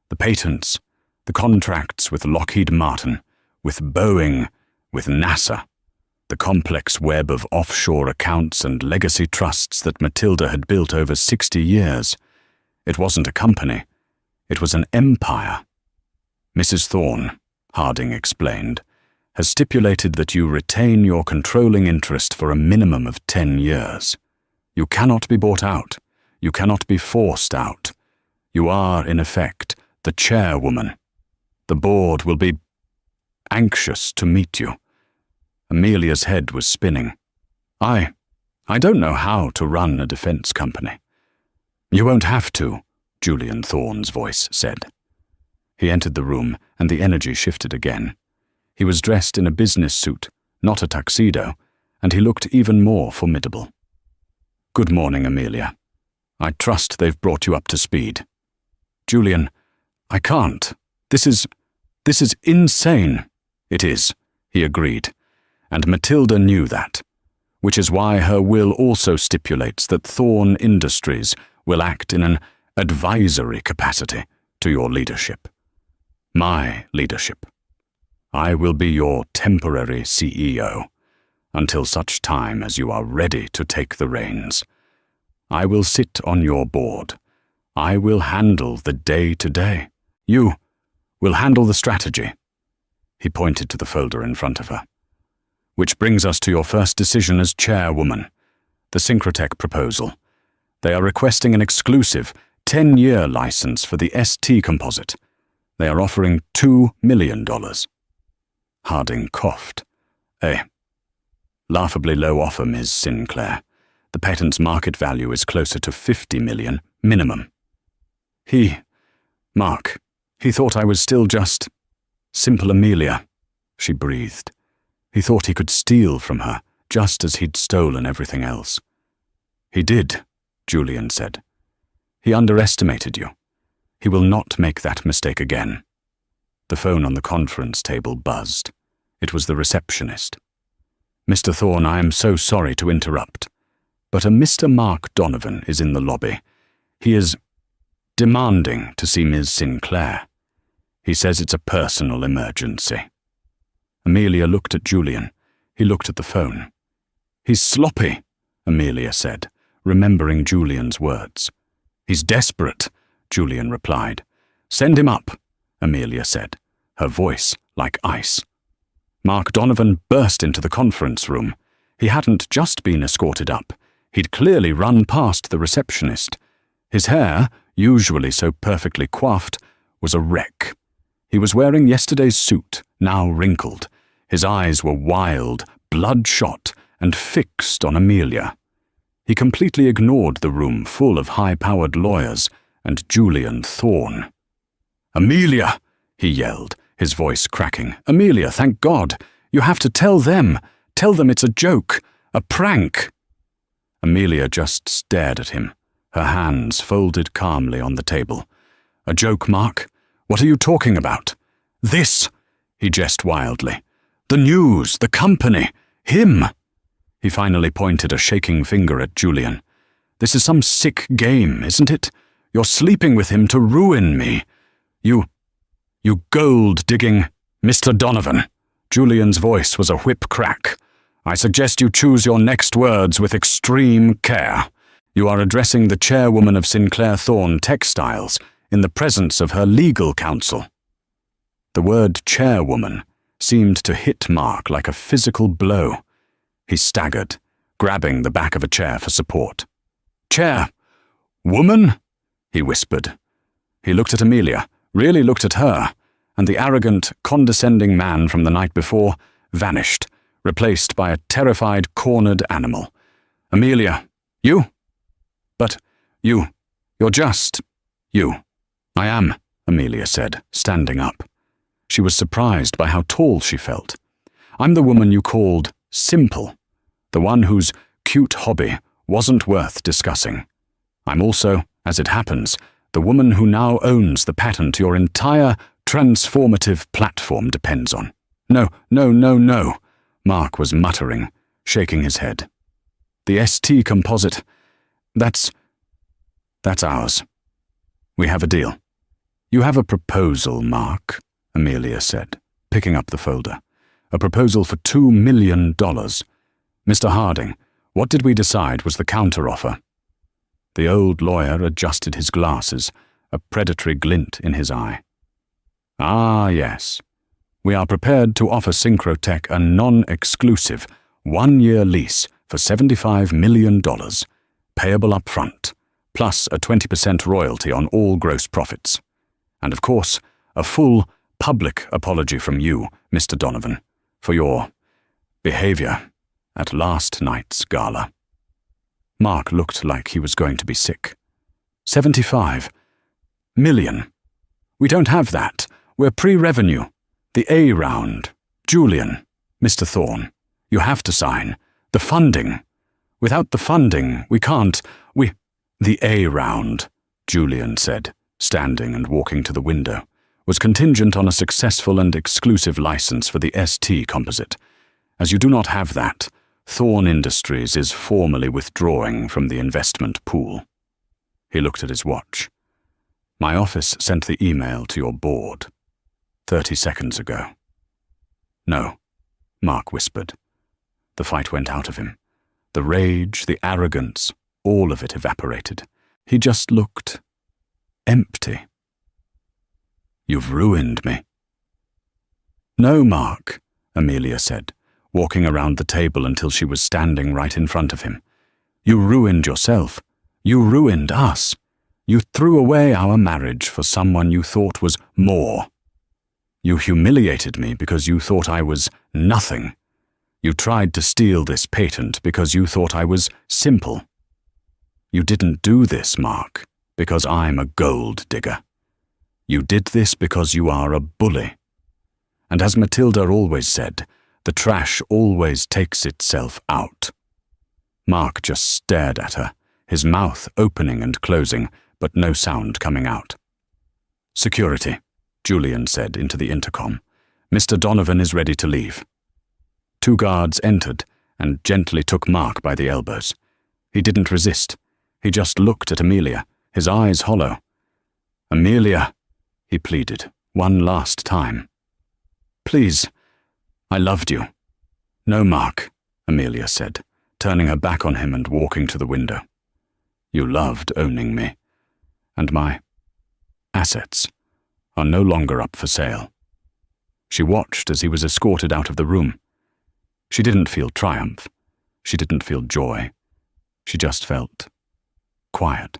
the patents, the contracts with Lockheed Martin, with Boeing, with NASA, the complex web of offshore accounts and legacy trusts that Matilda had built over 60 years. It wasn't a company. It was an empire. Mrs. Thorne, Harding explained, has stipulated that you retain your controlling interest for a minimum of 10 years. You cannot be bought out. You cannot be forced out. You are, in effect, the chairwoman. The board will be anxious to meet you." Amelia's head was spinning. I don't know how to run a defense company." "You won't have to," Julian Thorne's voice said. He entered the room, and the energy shifted again. He was dressed in a business suit, not a tuxedo, and he looked even more formidable. "Good morning, Amelia. I trust they've brought you up to speed." "Julian, I can't. This is insane." "It is," he agreed, and Matilda knew that, which is why her will also stipulates that Thorne Industries will act in an advisory capacity to your leadership. My leadership. I will be your temporary CEO, until such time as you are ready to take the reins. I will sit on your board. I will handle the day-to-day. You will handle the strategy." He pointed to the folder in front of her. "Which brings us to your first decision as chairwoman, the Syncrotech proposal. They are requesting an exclusive 10-year license for the ST composite. They are offering $2 million. Harding coughed. "A laughably low offer, Ms. Sinclair. The patent's market value is closer to $50 million, minimum." Mark, he thought I was still just simple Amelia," she breathed. He thought he could steal from her, just as he'd stolen everything else. "He did," Julian said. "He underestimated you. He will not make that mistake again." The phone on the conference table buzzed. It was the receptionist. "Mr. Thorne, I am so sorry to interrupt, but a Mr. Mark Donovan is in the lobby. He is demanding to see Ms. Sinclair. He says it's a personal emergency." Amelia looked at Julian. He looked at the phone. "He's sloppy," Amelia said, remembering Julian's words. "He's desperate," Julian replied. "Send him up," Amelia said, her voice like ice. Mark Donovan burst into the conference room. He hadn't just been escorted up. He'd clearly run past the receptionist. His hair, usually so perfectly coiffed, was a wreck. He was wearing yesterday's suit, now wrinkled. His eyes were wild, bloodshot, and fixed on Amelia. He completely ignored the room full of high-powered lawyers and Julian Thorne. "Amelia!" he yelled, his voice cracking. "Amelia, thank God! You have to tell them! Tell them it's a joke! A prank!" Amelia just stared at him, her hands folded calmly on the table. "A joke, Mark? What are you talking about?" "This!" he gestured wildly. "The news, the company, him!" He finally pointed a shaking finger at Julian. "This is some sick game, isn't it? You're sleeping with him to ruin me. You gold-digging Mr. Donovan." Julian's voice was a whip crack. "I suggest you choose your next words with extreme care. You are addressing the chairwoman of Sinclair Thorne Textiles in the presence of her legal counsel." The word chairwoman seemed to hit Mark like a physical blow. He staggered, grabbing the back of a chair for support. "Chair? Woman?" he whispered. He looked at Amelia, really looked at her, and the arrogant, condescending man from the night before vanished, replaced by a terrified, cornered animal. "Amelia, you? But you're just you." "I am," Amelia said, standing up. She was surprised by how tall she felt. "I'm the woman you called simple, the one whose cute hobby wasn't worth discussing. I'm also, as it happens, the woman who now owns the patent your entire transformative platform depends on." No, Mark was muttering, shaking his head. "The ST composite, that's ours. We have a deal." "You have a proposal, Mark," Amelia said, picking up the folder. "A proposal for $2 million. Mr. Harding, what did we decide was the counteroffer?" The old lawyer adjusted his glasses, a predatory glint in his eye. "Ah, yes. We are prepared to offer Synchrotech a non-exclusive, 1-year lease for $75 million, payable up front, plus a 20% royalty on all gross profits. And of course, a full public apology from you, Mr. Donovan, for your behavior at last night's gala." Mark looked like he was going to be sick. $75 million. We don't have that. We're pre-revenue. The A round. Julian, Mr. Thorne, you have to sign. The funding. Without the funding, we can't. The A round, Julian said, standing and walking to the window, was contingent on a successful and exclusive license for the ST composite. As you do not have that, Thorne Industries is formally withdrawing from the investment pool. He looked at his watch. "My office sent the email to your board 30 seconds ago." "No," Mark whispered. The fight went out of him. The rage, the arrogance, all of it evaporated. He just looked empty. "You've ruined me." "No, Mark," Amelia said, walking around the table until she was standing right in front of him. "You ruined yourself. You ruined us. You threw away our marriage for someone you thought was more. You humiliated me because you thought I was nothing. You tried to steal this patent because you thought I was simple. You didn't do this, Mark, because I'm a gold digger. You did this because you are a bully. And as Matilda always said, the trash always takes itself out." Mark just stared at her, his mouth opening and closing, but no sound coming out. "Security," Julian said into the intercom. "Mr. Donovan is ready to leave." 2 guards entered and gently took Mark by the elbows. He didn't resist. He just looked at Amelia, his eyes hollow. "Amelia," he pleaded, one last time. "Please, I loved you." "No, Mark," Amelia said, turning her back on him and walking to the window. "You loved owning me, and my assets are no longer up for sale." She watched as he was escorted out of the room. She didn't feel triumph. She didn't feel joy. She just felt quiet.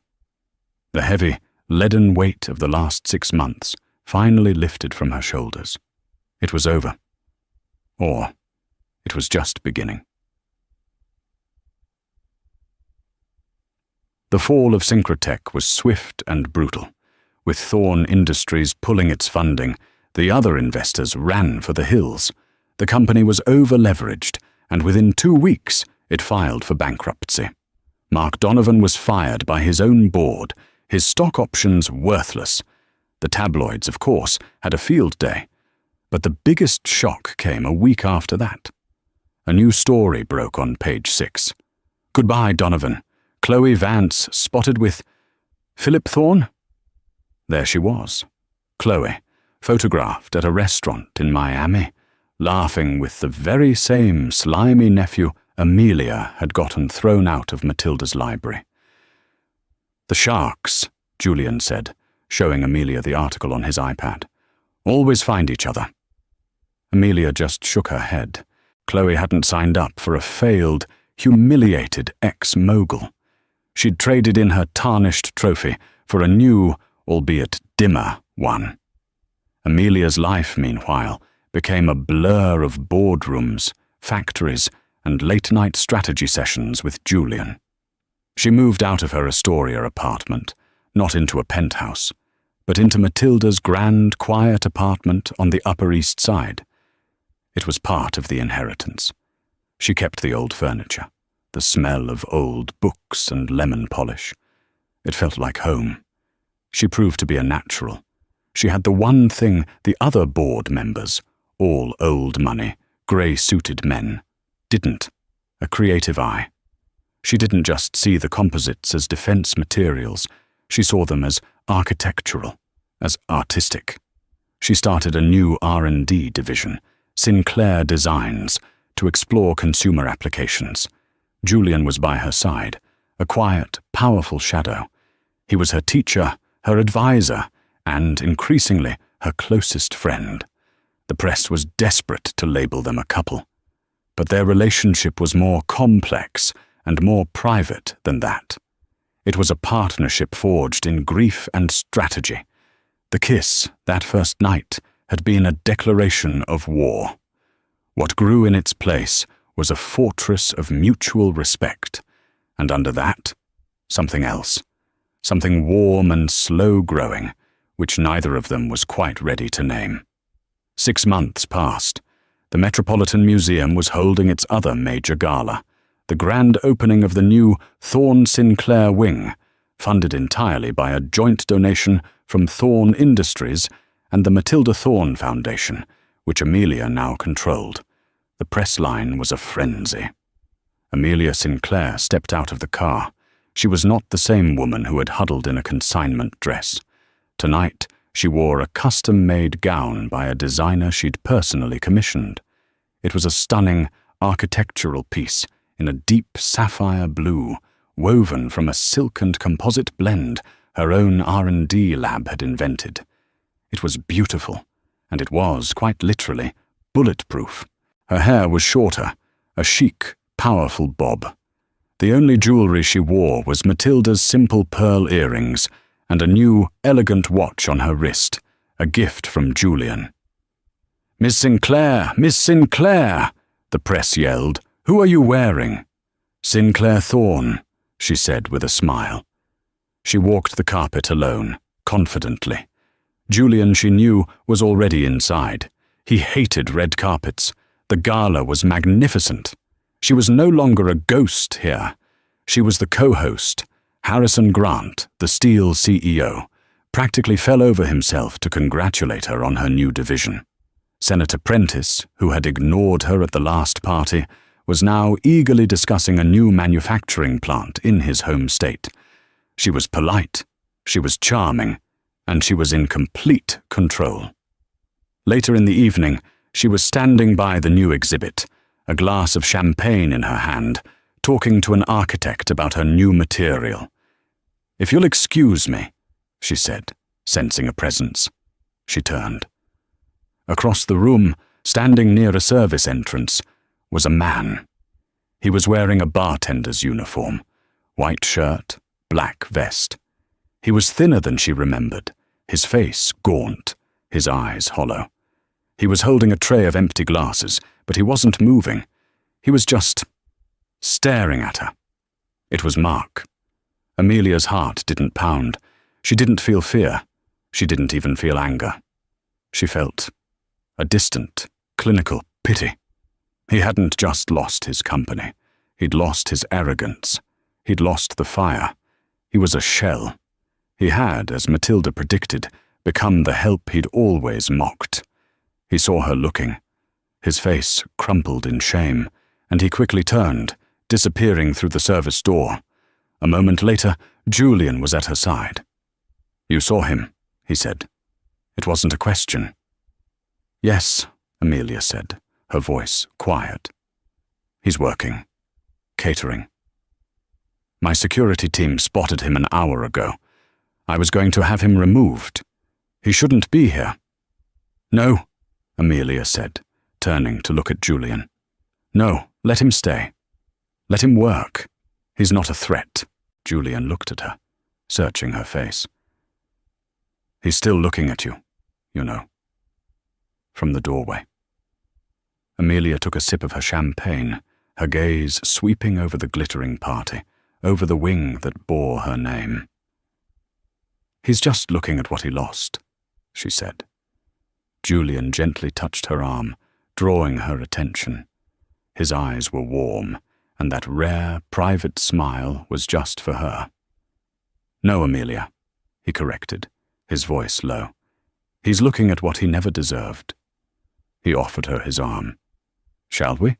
The heavy, leaden weight of the last 6 months finally lifted from her shoulders. It was over. Or it was just beginning. The fall of Synchrotech was swift and brutal, with Thorne Industries pulling its funding, The other investors ran for the hills. The company was over-leveraged, and within 2 weeks it filed for bankruptcy. Mark Donovan was fired by his own board, his stock options worthless. The tabloids, of course, had a field day. But the biggest shock came a week after that. A new story broke on page 6. "Goodbye, Donovan. Chloe Vance spotted with Philip Thorne?" There she was, Chloe, photographed at a restaurant in Miami, laughing with the very same slimy nephew Amelia had gotten thrown out of Matilda's library. "The sharks," Julian said, showing Amelia the article on his iPad, "always find each other." Amelia just shook her head. Chloe hadn't signed up for a failed, humiliated ex-mogul. She'd traded in her tarnished trophy for a new, albeit dimmer, one. Amelia's life, meanwhile, became a blur of boardrooms, factories, and late-night strategy sessions with Julian. She moved out of her Astoria apartment, not into a penthouse, but into Matilda's grand, quiet apartment on the Upper East Side. It was part of the inheritance. She kept the old furniture, the smell of old books and lemon polish. It felt like home. She proved to be a natural. She had the one thing the other board members, all old money, grey-suited men, didn't: a creative eye. She didn't just see the composites as defense materials. She saw them as architectural, as artistic. She started a new R&D division, Sinclair Designs, to explore consumer applications. Julian was by her side, a quiet, powerful shadow. He was her teacher, her advisor, and, increasingly, her closest friend. The press was desperate to label them a couple. But their relationship was more complex and more private than that. It was a partnership forged in grief and strategy. The kiss, that first night, had been a declaration of war. What grew in its place was a fortress of mutual respect, and under that, something else, something warm and slow-growing, which neither of them was quite ready to name. 6 months passed. The Metropolitan Museum was holding its other major gala, the grand opening of the new Thorne Sinclair wing, funded entirely by a joint donation from Thorne Industries and the Matilda Thorne Foundation, which Amelia now controlled. The press line was a frenzy. Amelia Sinclair stepped out of the car. She was not the same woman who had huddled in a consignment dress. Tonight, she wore a custom-made gown by a designer she'd personally commissioned. It was a stunning, architectural piece in a deep sapphire blue, woven from a silk and composite blend her own R&D lab had invented. It was beautiful, and it was, quite literally, bulletproof. Her hair was shorter, a chic, powerful bob. The only jewelry she wore was Matilda's simple pearl earrings and a new, elegant watch on her wrist, a gift from Julian. "Miss Sinclair! Miss Sinclair!" the press yelled. "Who are you wearing?" "Sinclair Thorne," she said with a smile. She walked the carpet alone, confidently. Julian, she knew, was already inside. He hated red carpets. The gala was magnificent. She was no longer a ghost here. She was the co-host. Harrison Grant, the Steel CEO, practically fell over himself to congratulate her on her new division. Senator Prentice, who had ignored her at the last party, was now eagerly discussing a new manufacturing plant in his home state. She was polite, she was charming, and she was in complete control. Later in the evening, she was standing by the new exhibit, a glass of champagne in her hand, talking to an architect about her new material. "If you'll excuse me," she said, sensing a presence. She turned. Across the room, standing near a service entrance, was a man. He was wearing a bartender's uniform, white shirt, black vest. He was thinner than she remembered, his face gaunt, his eyes hollow. He was holding a tray of empty glasses, but he wasn't moving. He was just staring at her. It was Mark. Amelia's heart didn't pound. She didn't feel fear. She didn't even feel anger. She felt a distant, clinical pity. He hadn't just lost his company. He'd lost his arrogance. He'd lost the fire. He was a shell. He had, as Matilda predicted, become the help he'd always mocked. He saw her looking. His face crumpled in shame, and he quickly turned, disappearing through the service door. A moment later, Julian was at her side. "You saw him," he said. It wasn't a question. "Yes," Amelia said, her voice quiet. "He's working. Catering. My security team spotted him an hour ago. I was going to have him removed. He shouldn't be here." "No," Amelia said, turning to look at Julian. "No, let him stay. Let him work. He's not a threat." Julian looked at her, searching her face. "He's still looking at you, you know." From the doorway. Amelia took a sip of her champagne, her gaze sweeping over the glittering party, over the wing that bore her name. "He's just looking at what he lost," she said. Julian gently touched her arm, drawing her attention. His eyes were warm, and that rare, private smile was just for her. "No, Amelia," he corrected, his voice low. "He's looking at what he never deserved." He offered her his arm. "Shall we?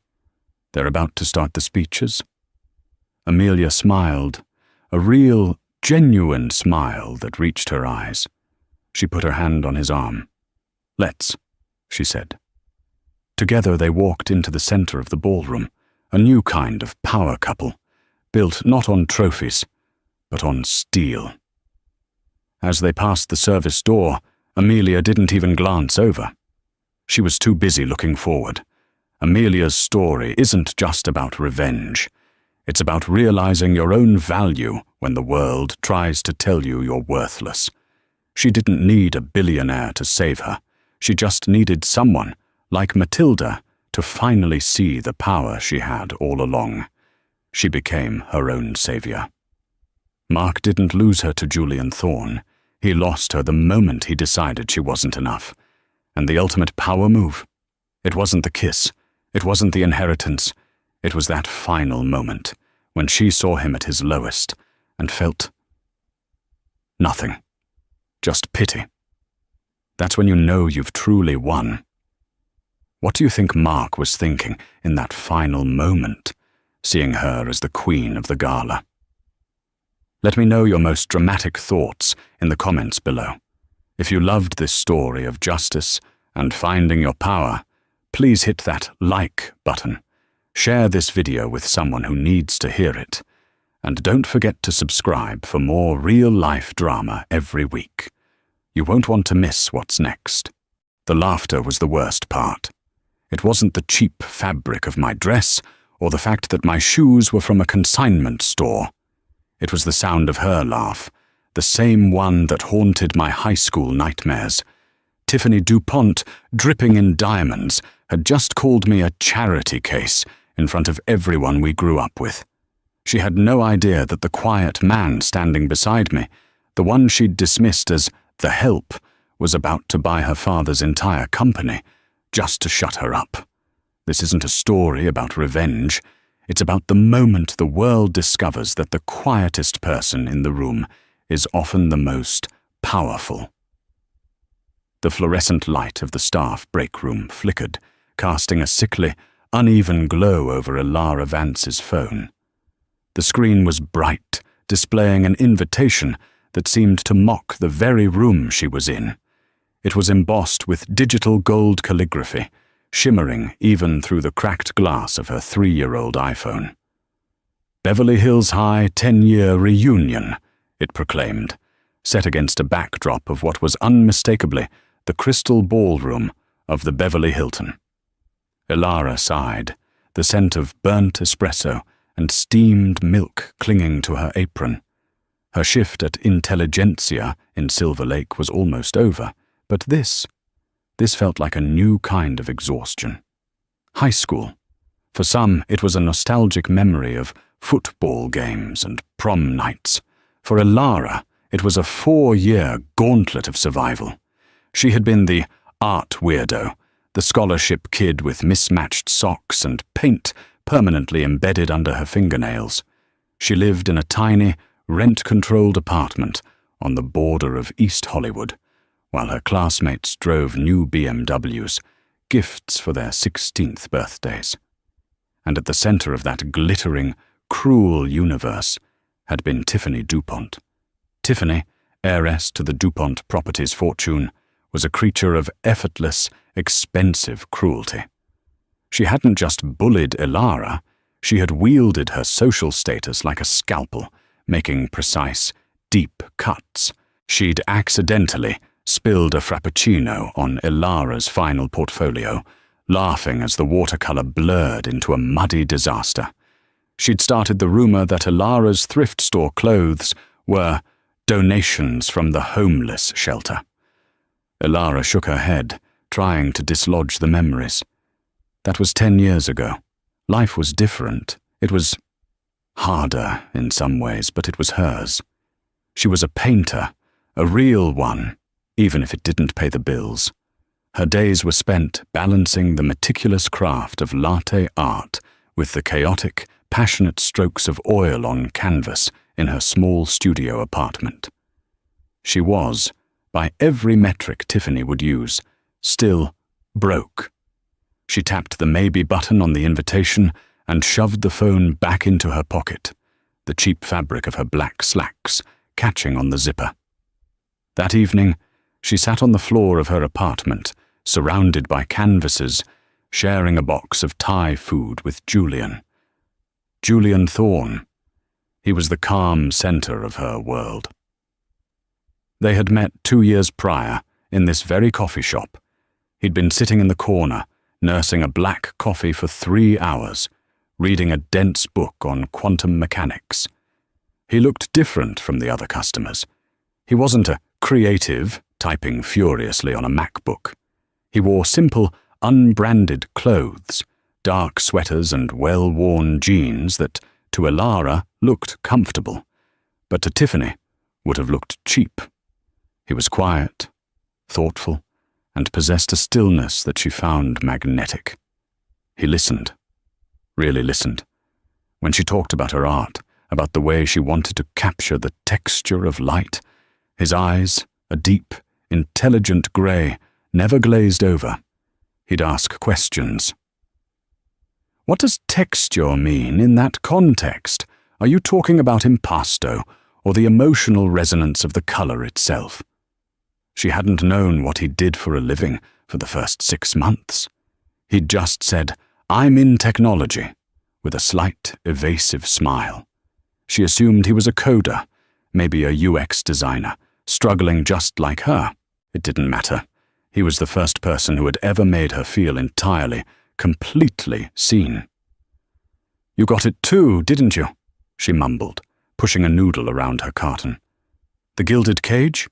They're about to start the speeches." Amelia smiled, a real, genuine smile that reached her eyes. She put her hand on his arm. "Let's," she said. Together they walked into the center of the ballroom, a new kind of power couple, built not on trophies, but on steel. As they passed the service door, Amelia didn't even glance over. She was too busy looking forward. Amelia's story isn't just about revenge. It's about realizing your own value when the world tries to tell you you're worthless. She didn't need a billionaire to save her. She just needed someone, like Matilda, to finally see the power she had all along. She became her own savior. Mark didn't lose her to Julian Thorne. He lost her the moment he decided she wasn't enough. And the ultimate power move? It wasn't the kiss. It wasn't the inheritance. It was that final moment, when she saw him at his lowest, and felt nothing. Just pity. That's when you know you've truly won. What do you think Mark was thinking in that final moment, seeing her as the queen of the gala? Let me know your most dramatic thoughts in the comments below. If you loved this story of justice and finding your power, please hit that like button. Share this video with someone who needs to hear it. And don't forget to subscribe for more real-life drama every week. You won't want to miss what's next. The laughter was the worst part. It wasn't the cheap fabric of my dress or the fact that my shoes were from a consignment store. It was the sound of her laugh, the same one that haunted my high school nightmares. Tiffany DuPont, dripping in diamonds, had just called me a charity case in front of everyone we grew up with. She had no idea that the quiet man standing beside me, the one she'd dismissed as the help, was about to buy her father's entire company, just to shut her up. This isn't a story about revenge. It's about the moment the world discovers that the quietest person in the room is often the most powerful. The fluorescent light of the staff break room flickered, casting a sickly, uneven glow over Ilara Vance's phone. The screen was bright, displaying an invitation that seemed to mock the very room she was in. It was embossed with digital gold calligraphy, shimmering even through the cracked glass of her 3-year-old iPhone. "Beverly Hills High 10-year reunion," it proclaimed, set against a backdrop of what was unmistakably the crystal ballroom of the Beverly Hilton. Ilara sighed, the scent of burnt espresso and steamed milk clinging to her apron. Her shift at Intelligentsia in Silver Lake was almost over, but this felt like a new kind of exhaustion. High school. For some, it was a nostalgic memory of football games and prom nights. For Ilara, it was a 4-year gauntlet of survival. She had been the art weirdo, the scholarship kid with mismatched socks and paint permanently embedded under her fingernails. She lived in a tiny, rent-controlled apartment on the border of East Hollywood, while her classmates drove new BMWs, gifts for their 16th birthdays. And at the center of that glittering, cruel universe had been Tiffany DuPont. Tiffany, heiress to the DuPont Properties fortune, was a creature of effortless, expensive cruelty. She hadn't just bullied Elara, she had wielded her social status like a scalpel, making precise, deep cuts. She'd accidentally spilled a frappuccino on Elara's final portfolio, laughing as the watercolor blurred into a muddy disaster. She'd started the rumor that Elara's thrift store clothes were donations from the homeless shelter. Elara shook her head, trying to dislodge the memories. That was 10 years ago. Life was different. It was harder in some ways, but it was hers. She was a painter, a real one, even if it didn't pay the bills. Her days were spent balancing the meticulous craft of latte art with the chaotic, passionate strokes of oil on canvas in her small studio apartment. She was, by every metric Tiffany would use, still broke. She tapped the maybe button on the invitation and shoved the phone back into her pocket, the cheap fabric of her black slacks catching on the zipper. That evening, she sat on the floor of her apartment, surrounded by canvases, sharing a box of Thai food with Julian. Julian Thorne. He was the calm center of her world. They had met 2 years prior in this very coffee shop. He'd been sitting in the corner, nursing a black coffee for 3 hours, reading a dense book on quantum mechanics. He looked different from the other customers. He wasn't a creative, typing furiously on a MacBook. He wore simple, unbranded clothes, dark sweaters and well-worn jeans that, to Elara, looked comfortable, but to Tiffany would have looked cheap. He was quiet, thoughtful, and possessed a stillness that she found magnetic. He listened, really listened. When she talked about her art, about the way she wanted to capture the texture of light, his eyes, a deep, intelligent grey, never glazed over. He'd ask questions. What does texture mean in that context? Are you talking about impasto, or the emotional resonance of the colour itself? She hadn't known what he did for a living for the first 6 months. He'd just said, "I'm in technology," with a slight, evasive smile. She assumed he was a coder, maybe a UX designer, struggling just like her. It didn't matter. He was the first person who had ever made her feel entirely, completely seen. "You got it too, didn't you?" she mumbled, pushing a noodle around her carton. "The Gilded Cage?"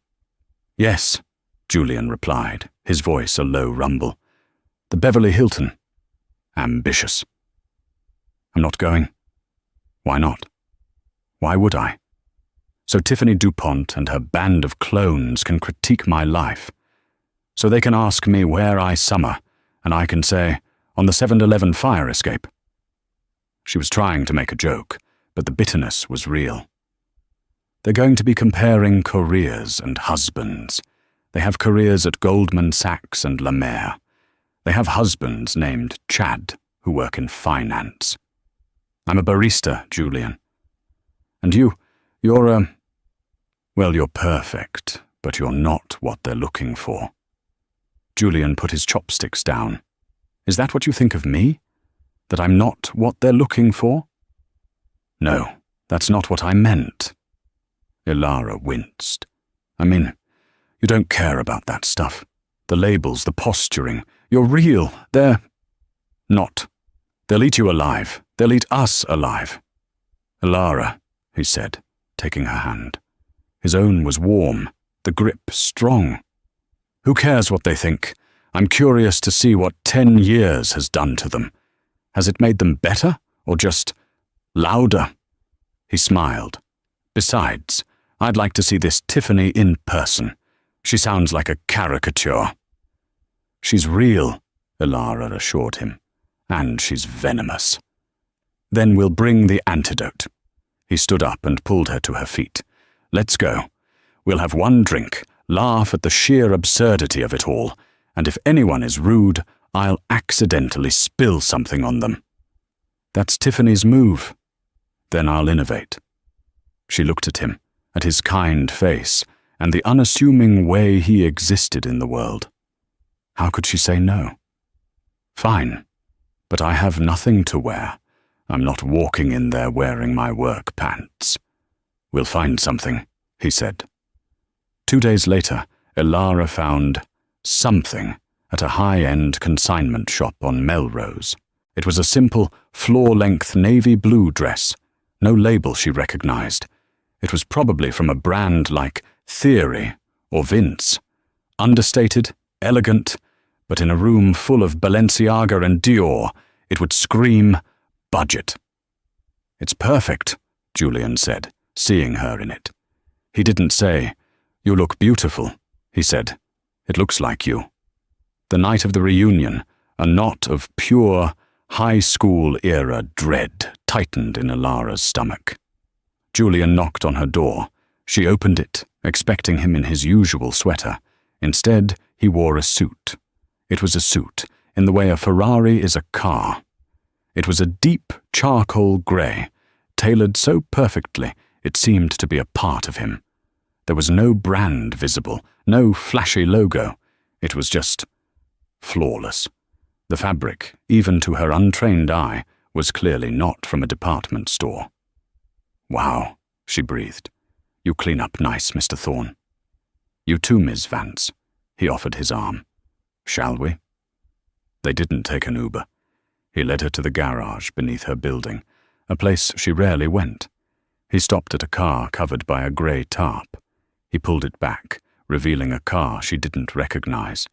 "Yes," Julian replied, his voice a low rumble. "The Beverly Hilton." Ambitious. "I'm not going." "Why not?" "Why would I?" "So Tiffany DuPont and her band of clones can critique my life. So they can ask me where I summer, and I can say, on the 7-Eleven fire escape." She was trying to make a joke, but the bitterness was real. They're going to be comparing careers and husbands. They have careers at Goldman Sachs and La Mer. They have husbands named Chad who work in finance. "I'm a barista, Julian. And you're you're perfect, but you're not what they're looking for." Julian put his chopsticks down. "Is that what you think of me? That I'm not what they're looking for?" "No, that's not what I meant." Elara winced. "I mean, you don't care about that stuff. The labels, the posturing. You're real. They're not. They'll eat you alive. They'll eat us alive." "Elara," he said, taking her hand. His own was warm, the grip strong. "Who cares what they think? I'm curious to see what 10 years has done to them. Has it made them better, or just louder?" He smiled. "Besides, I'd like to see this Tiffany in person. She sounds like a caricature." "She's real," Elara assured him, "and she's venomous." "Then we'll bring the antidote." He stood up and pulled her to her feet. "Let's go. We'll have one drink, laugh at the sheer absurdity of it all, and if anyone is rude, I'll accidentally spill something on them." "That's Tiffany's move." "Then I'll innovate." She looked at him, at his kind face, and the unassuming way he existed in the world. How could she say no? "Fine, but I have nothing to wear. I'm not walking in there wearing my work pants." "We'll find something," he said. 2 days later, Elara found something at a high-end consignment shop on Melrose. It was a simple, floor-length navy blue dress, no label she recognized. It was probably from a brand like Theory or Vince. Understated, elegant, but in a room full of Balenciaga and Dior, it would scream budget. "It's perfect," Julian said, seeing her in it. He didn't say, "You look beautiful," he said. "It looks like you." The night of the reunion, a knot of pure, high school-era dread tightened in Elara's stomach. Julian knocked on her door. She opened it, expecting him in his usual sweater. Instead, he wore a suit. It was a suit, in the way a Ferrari is a car. It was a deep charcoal grey, tailored so perfectly it seemed to be a part of him. There was no brand visible, no flashy logo. It was just flawless. The fabric, even to her untrained eye, was clearly not from a department store. "Wow," she breathed. "You clean up nice, Mr. Thorne." "You too, Ms. Vance." He offered his arm. "Shall we?" They didn't take an Uber. He led her to the garage beneath her building, a place she rarely went. He stopped at a car covered by a grey tarp. He pulled it back, revealing a car she didn't recognize.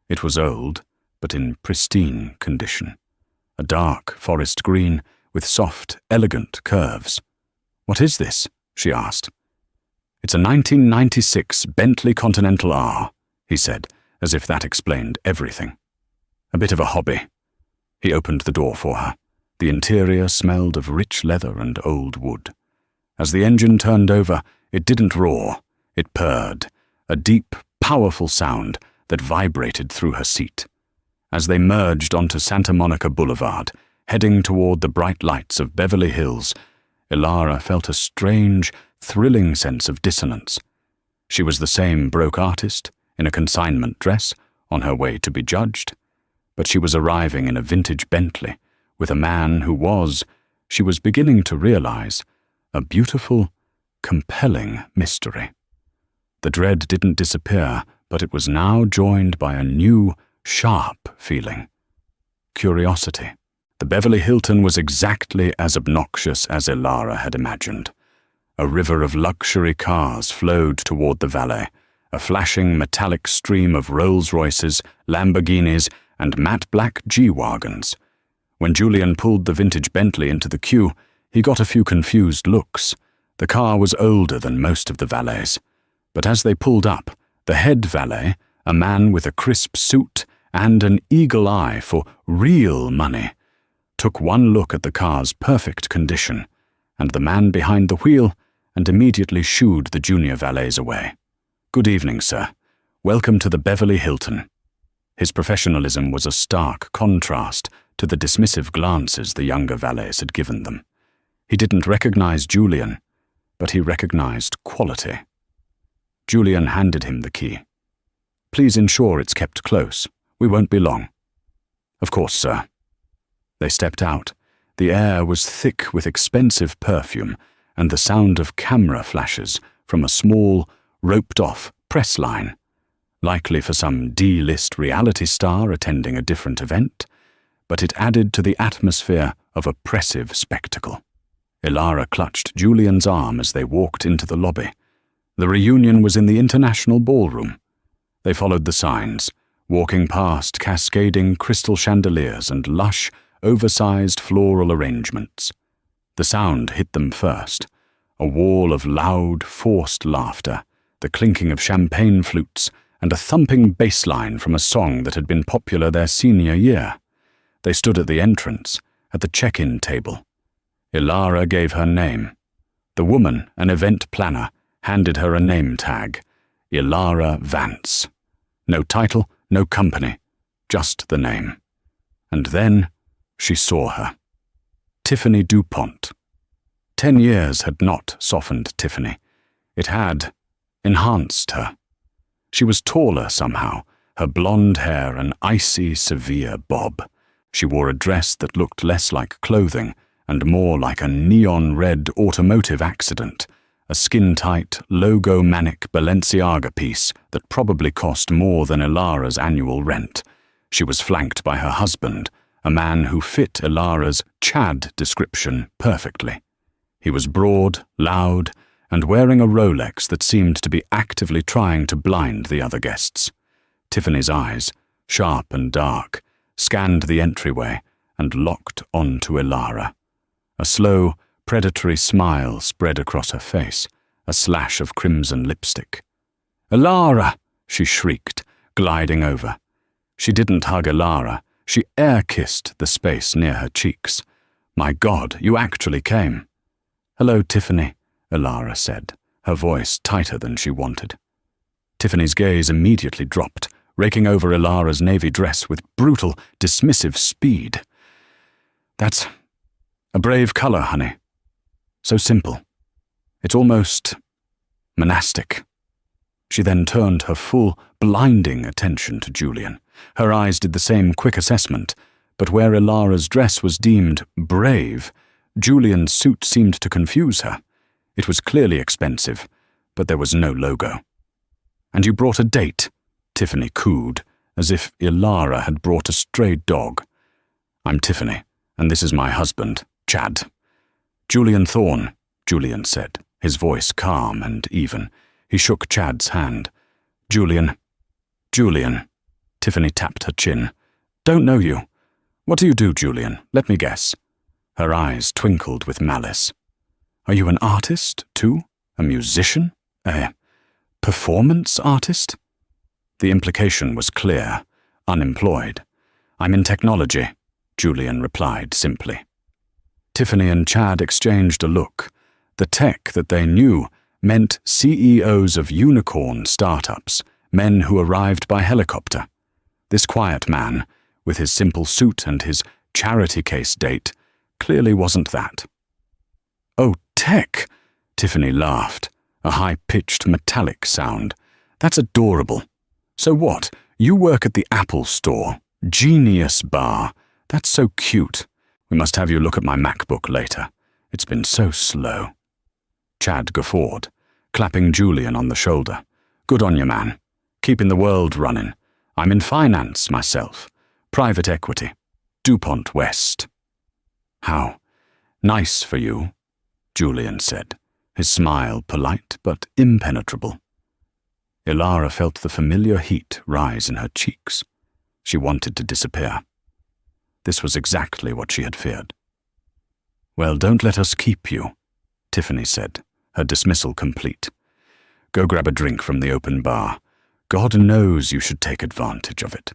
It was old, but in pristine condition. A dark forest green with soft, elegant curves. "What is this?" she asked. "It's a 1996 Bentley Continental R," he said, as if that explained everything. "A bit of a hobby." He opened the door for her. The interior smelled of rich leather and old wood. As the engine turned over, it didn't roar. It purred, a deep, powerful sound that vibrated through her seat. As they merged onto Santa Monica Boulevard, heading toward the bright lights of Beverly Hills, Elara felt a strange, thrilling sense of dissonance. She was the same broke artist, in a consignment dress, on her way to be judged, but she was arriving in a vintage Bentley, with a man who was, she was beginning to realize, a beautiful, compelling mystery. The dread didn't disappear, but it was now joined by a new, sharp feeling. Curiosity. The Beverly Hilton was exactly as obnoxious as Elara had imagined. A river of luxury cars flowed toward the valet, a flashing metallic stream of Rolls-Royces, Lamborghinis, and matte black G-Wagons. When Julian pulled the vintage Bentley into the queue, he got a few confused looks. The car was older than most of the valets. But as they pulled up, the head valet, a man with a crisp suit and an eagle eye for real money, took one look at the car's perfect condition, and the man behind the wheel, and immediately shooed the junior valets away. "Good evening, sir. Welcome to the Beverly Hilton." His professionalism was a stark contrast to the dismissive glances the younger valets had given them. He didn't recognize Julian, but he recognized quality. Julian handed him the key. "Please ensure it's kept close. We won't be long." "Of course, sir." They stepped out. The air was thick with expensive perfume and the sound of camera flashes from a small, roped-off press line, likely for some D-list reality star attending a different event, but it added to the atmosphere of oppressive spectacle. Elara clutched Julian's arm as they walked into the lobby. The reunion was in the International Ballroom. They followed the signs, walking past cascading crystal chandeliers and lush, oversized floral arrangements. The sound hit them first, a wall of loud, forced laughter, the clinking of champagne flutes, and a thumping bass line from a song that had been popular their senior year. They stood at the entrance, at the check-in table. Ilara gave her name. The woman, an event planner, handed her a name tag. Ilara Vance. No title, no company, just the name. And then she saw her. Tiffany DuPont. 10 years had not softened Tiffany. It had enhanced her. She was taller somehow, her blonde hair an icy, severe bob. She wore a dress that looked less like clothing and more like a neon-red automotive accident, a skin-tight, logo-manic Balenciaga piece that probably cost more than Ilara's annual rent. She was flanked by her husband, a man who fit Ilara's Chad description perfectly. He was broad, loud, and wearing a Rolex that seemed to be actively trying to blind the other guests. Tiffany's eyes, sharp and dark, scanned the entryway and locked onto Ilara. A slow, predatory smile spread across her face, a slash of crimson lipstick. "Ilara!" she shrieked, gliding over. She didn't hug Ilara. She air-kissed the space near her cheeks. "My God, you actually came." "Hello, Tiffany," Ilara said, her voice tighter than she wanted. Tiffany's gaze immediately dropped, raking over Ilara's navy dress with brutal, dismissive speed. "That's a brave color, honey. So simple. It's almost monastic." She then turned her full, blinding attention to Julian. Her eyes did the same quick assessment, but where Ilara's dress was deemed brave, Julian's suit seemed to confuse her. It was clearly expensive, but there was no logo. "And you brought a date," Tiffany cooed, as if Ilara had brought a stray dog. "I'm Tiffany, and this is my husband, Chad." "Julian Thorne," Julian said, his voice calm and even. He shook Chad's hand. Julian. Tiffany tapped her chin. "Don't know you. What do you do, Julian? Let me guess." Her eyes twinkled with malice. "Are you an artist, too? A musician? A performance artist?" The implication was clear. Unemployed. "I'm in technology," Julian replied simply. Tiffany and Chad exchanged a look. The tech that they knew meant CEOs of unicorn startups, men who arrived by helicopter. This quiet man, with his simple suit and his charity case date, clearly wasn't that. "Oh, tech!" Tiffany laughed, a high-pitched metallic sound. "That's adorable. So what? You work at the Apple store. Genius bar. That's so cute. We must have you look at my MacBook later. It's been so slow." Chad guffawed, clapping Julian on the shoulder. "Good on you, man. Keeping the world running. I'm in finance myself. Private equity. DuPont West." "How nice for you," Julian said, his smile polite but impenetrable. Ilara felt the familiar heat rise in her cheeks. She wanted to disappear. This was exactly what she had feared. "Well, don't let us keep you," Tiffany said, her dismissal complete. "Go grab a drink from the open bar. God knows you should take advantage of it."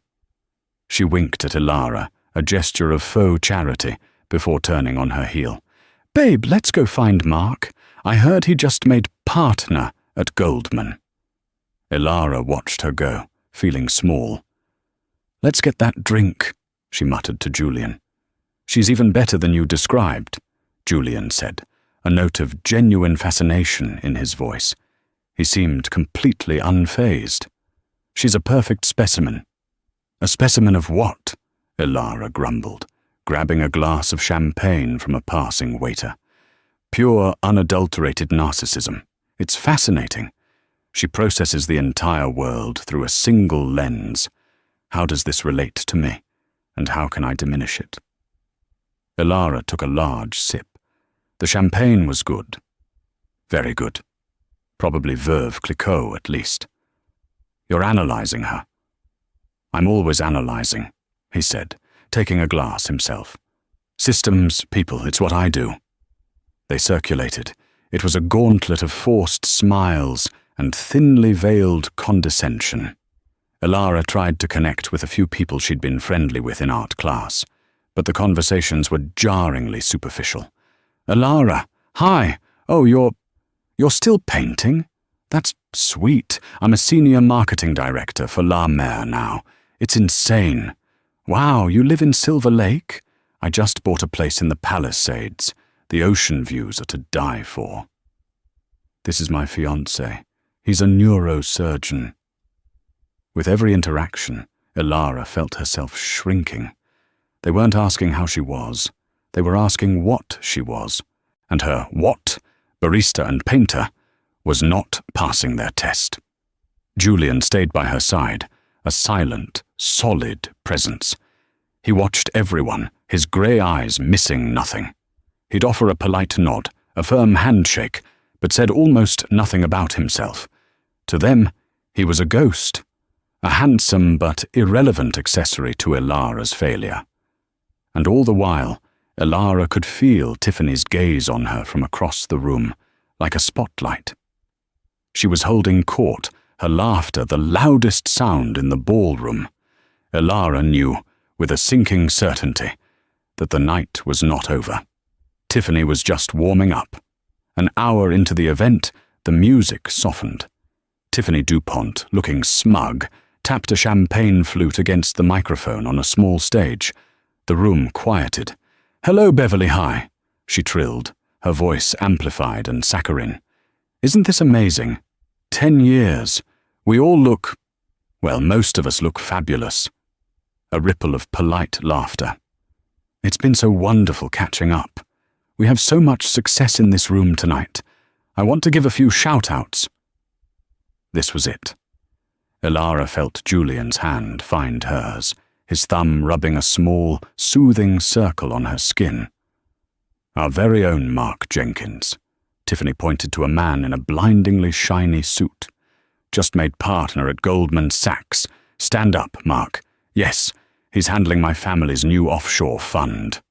She winked at Ilara, a gesture of faux charity, before turning on her heel. "Babe, let's go find Mark. I heard he just made partner at Goldman." Ilara watched her go, feeling small. "Let's get that drink," she muttered to Julian. "She's even better than you described," Julian said, a note of genuine fascination in his voice. He seemed completely unfazed. "She's a perfect specimen." "A specimen of what?" Ilara grumbled, grabbing a glass of champagne from a passing waiter. "Pure, unadulterated narcissism. It's fascinating. She processes the entire world through a single lens. How does this relate to me? And how can I diminish it?" Ilara took a large sip. The champagne was good. Very good. Probably Veuve Clicquot, at least. "You're analyzing her." "I'm always analyzing," he said, taking a glass himself. "Systems, people, it's what I do." They circulated. It was a gauntlet of forced smiles and thinly veiled condescension. Elara tried to connect with a few people she'd been friendly with in art class, but the conversations were jarringly superficial. "Elara, hi! Oh, you're still painting? That's sweet. I'm a senior marketing director for La Mer now. It's insane. Wow, you live in Silver Lake? I just bought a place in the Palisades. The ocean views are to die for." "This is my fiancé. He's a neurosurgeon." With every interaction, Elara felt herself shrinking. They weren't asking how she was. They were asking what she was. And her what, barista and painter, was not passing their test. Julian stayed by her side, a silent, solid presence. He watched everyone, his grey eyes missing nothing. He'd offer a polite nod, a firm handshake, but said almost nothing about himself. To them, he was a ghost, a handsome but irrelevant accessory to Elara's failure. And all the while, Elara could feel Tiffany's gaze on her from across the room, like a spotlight. She was holding court, her laughter the loudest sound in the ballroom. Elara knew, with a sinking certainty, that the night was not over. Tiffany was just warming up. An hour into the event, the music softened. Tiffany DuPont, looking smug, tapped a champagne flute against the microphone on a small stage. The room quieted. "Hello, Beverly High," she trilled, her voice amplified and saccharine. "Isn't this amazing? 10 years. We all look, well, most of us look fabulous." A ripple of polite laughter. "It's been so wonderful catching up. We have so much success in this room tonight. I want to give a few shout-outs." This was it. Elara felt Julian's hand find hers, his thumb rubbing a small, soothing circle on her skin. "Our very own Mark Jenkins." Tiffany pointed to a man in a blindingly shiny suit. "Just made partner at Goldman Sachs. Stand up, Mark. Yes, he's handling my family's new offshore fund."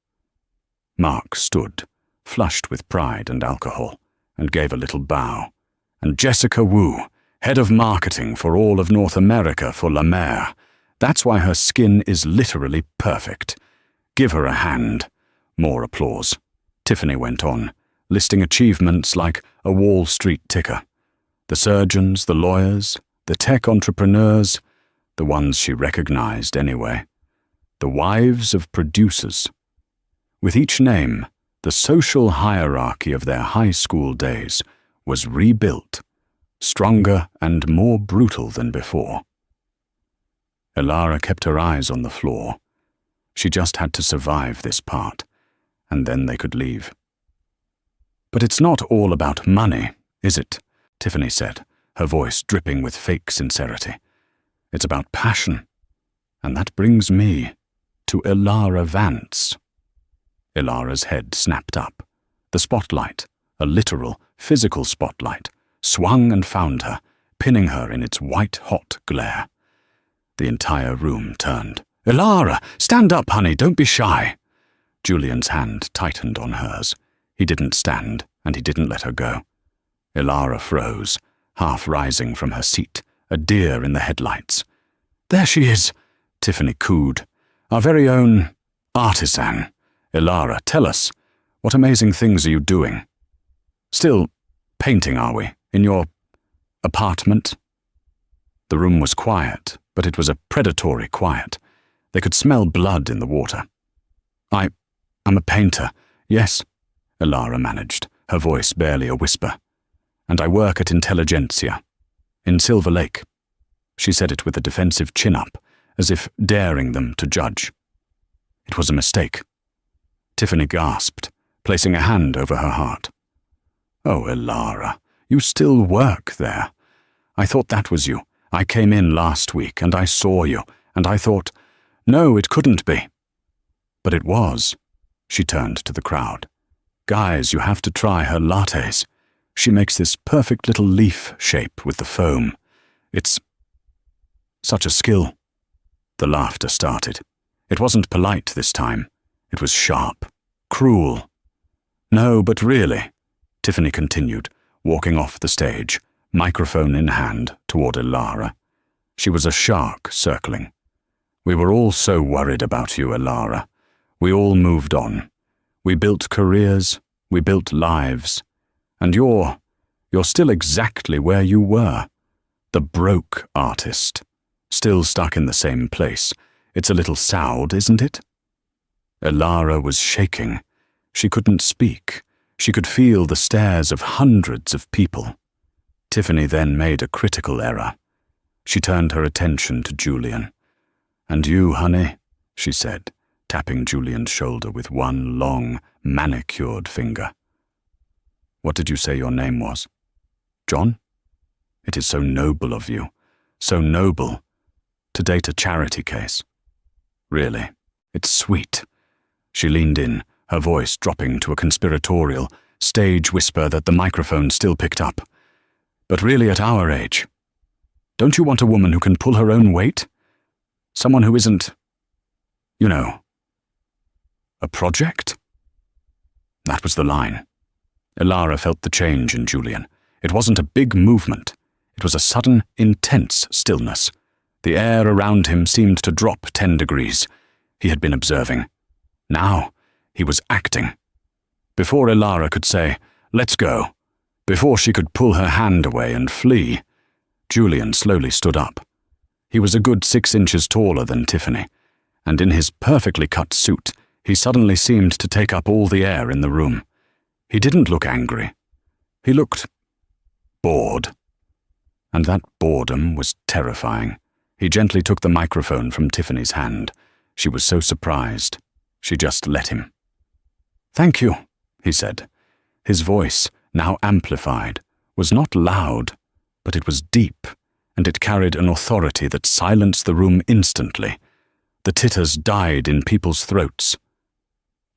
Mark stood, flushed with pride and alcohol, and gave a little bow. "And Jessica Wu, head of marketing for all of North America for La Mer. That's why her skin is literally perfect. Give her a hand." More applause. Tiffany went on, listing achievements like a Wall Street ticker. The surgeons, the lawyers, the tech entrepreneurs, the ones she recognized anyway. The wives of producers. With each name, the social hierarchy of their high school days was rebuilt, stronger and more brutal than before. Elara kept her eyes on the floor. She just had to survive this part, and then they could leave. "But it's not all about money, is it?" Tiffany said, her voice dripping with fake sincerity. "It's about passion. And that brings me to Elara Vance." Elara's head snapped up. The spotlight, a literal, physical spotlight, swung and found her, pinning her in its white-hot glare. The entire room turned. "Elara, stand up, honey, don't be shy." Julian's hand tightened on hers. He didn't stand, and he didn't let her go. Elara froze, half rising from her seat, a deer in the headlights. "There she is," Tiffany cooed. "Our very own artisan. Elara, tell us, what amazing things are you doing? Still painting, are we, in your apartment?" The room was quiet, but it was a predatory quiet. They could smell blood in the water. I'm a painter, yes," Elara managed, her voice barely a whisper. "And I work at Intelligentsia, in Silver Lake." She said it with a defensive chin-up, as if daring them to judge. It was a mistake. Tiffany gasped, placing a hand over her heart. "Oh, Elara, you still work there. I thought that was you. I came in last week, and I saw you, and I thought, no, it couldn't be." But it was. She turned to the crowd. "Guys, you have to try her lattes. She makes this perfect little leaf shape with the foam. It's such a skill." The laughter started. It wasn't polite this time. It was sharp, cruel. "No, but really," Tiffany continued, walking off the stage, microphone in hand, toward Elara. She was a shark circling. We were all so worried about you, Elara. We all moved on. We built careers, we built lives. And you're still exactly where you were. The broke artist. Still stuck in the same place. It's a little soured, isn't it? Elara was shaking. She couldn't speak. She could feel the stares of hundreds of people. Tiffany then made a critical error. She turned her attention to Julian. "And you, honey," she said, tapping Julian's shoulder with one long, manicured finger. "What did you say your name was? John? It is so noble of you, so noble, to date a charity case. Really, it's sweet." She leaned in, her voice dropping to a conspiratorial, stage whisper that the microphone still picked up. "But really at our age, don't you want a woman who can pull her own weight? Someone who isn't, you know, a project?" That was the line. Elara felt the change in Julian. It wasn't a big movement. It was a sudden, intense stillness. The air around him seemed to drop 10 degrees. He had been observing. Now, he was acting. Before Elara could say, "Let's go," before she could pull her hand away and flee, Julian slowly stood up. He was a good 6 inches taller than Tiffany, and in his perfectly cut suit, he suddenly seemed to take up all the air in the room. He didn't look angry. He looked bored. And that boredom was terrifying. He gently took the microphone from Tiffany's hand. She was so surprised. She just let him. "Thank you," he said. His voice, now amplified, was not loud, but it was deep, and it carried an authority that silenced the room instantly. The titters died in people's throats.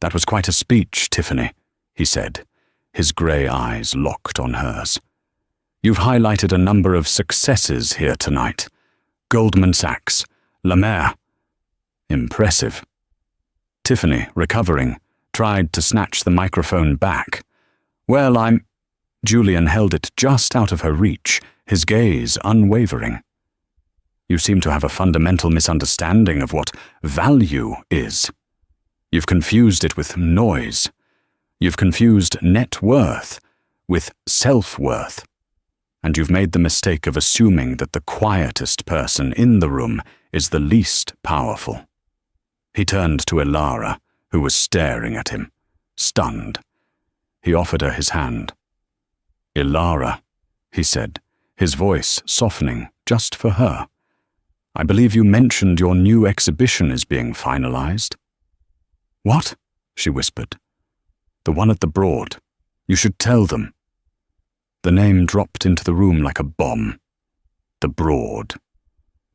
"That was quite a speech, Tiffany," he said, his grey eyes locked on hers. "You've highlighted a number of successes here tonight. Goldman Sachs, La Mer. Impressive." Tiffany, recovering, tried to snatch the microphone back. "Well, Julian held it just out of her reach, his gaze unwavering. "You seem to have a fundamental misunderstanding of what value is. You've confused it with noise. You've confused net worth with self-worth. And you've made the mistake of assuming that the quietest person in the room is the least powerful." He turned to Elara, who was staring at him, stunned. He offered her his hand. "Elara," he said, his voice softening just for her. "I believe you mentioned your new exhibition is being finalized." "What?" she whispered. "The one at the Broad. You should tell them." The name dropped into the room like a bomb. The Broad.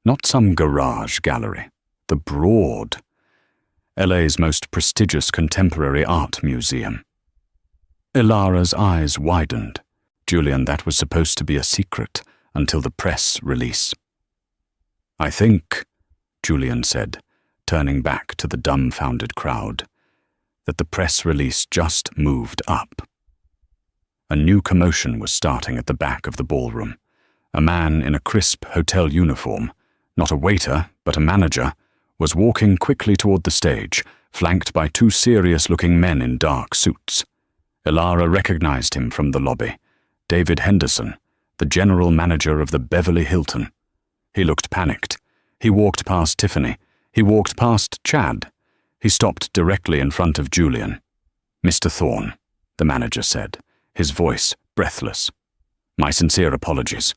Not some garage gallery. The Broad. LA's most prestigious contemporary art museum. Elara's eyes widened. "Julian, that was supposed to be a secret until the press release." "I think," Julian said, turning back to the dumbfounded crowd, "that the press release just moved up." A new commotion was starting at the back of the ballroom. A man in a crisp hotel uniform, not a waiter, but a manager, was walking quickly toward the stage, flanked by 2 serious-looking men in dark suits. Elara recognized him from the lobby. David Henderson, the general manager of the Beverly Hilton. He looked panicked. He walked past Tiffany. He walked past Chad. He stopped directly in front of Julian. "Mr. Thorne," the manager said, his voice breathless. "My sincere apologies.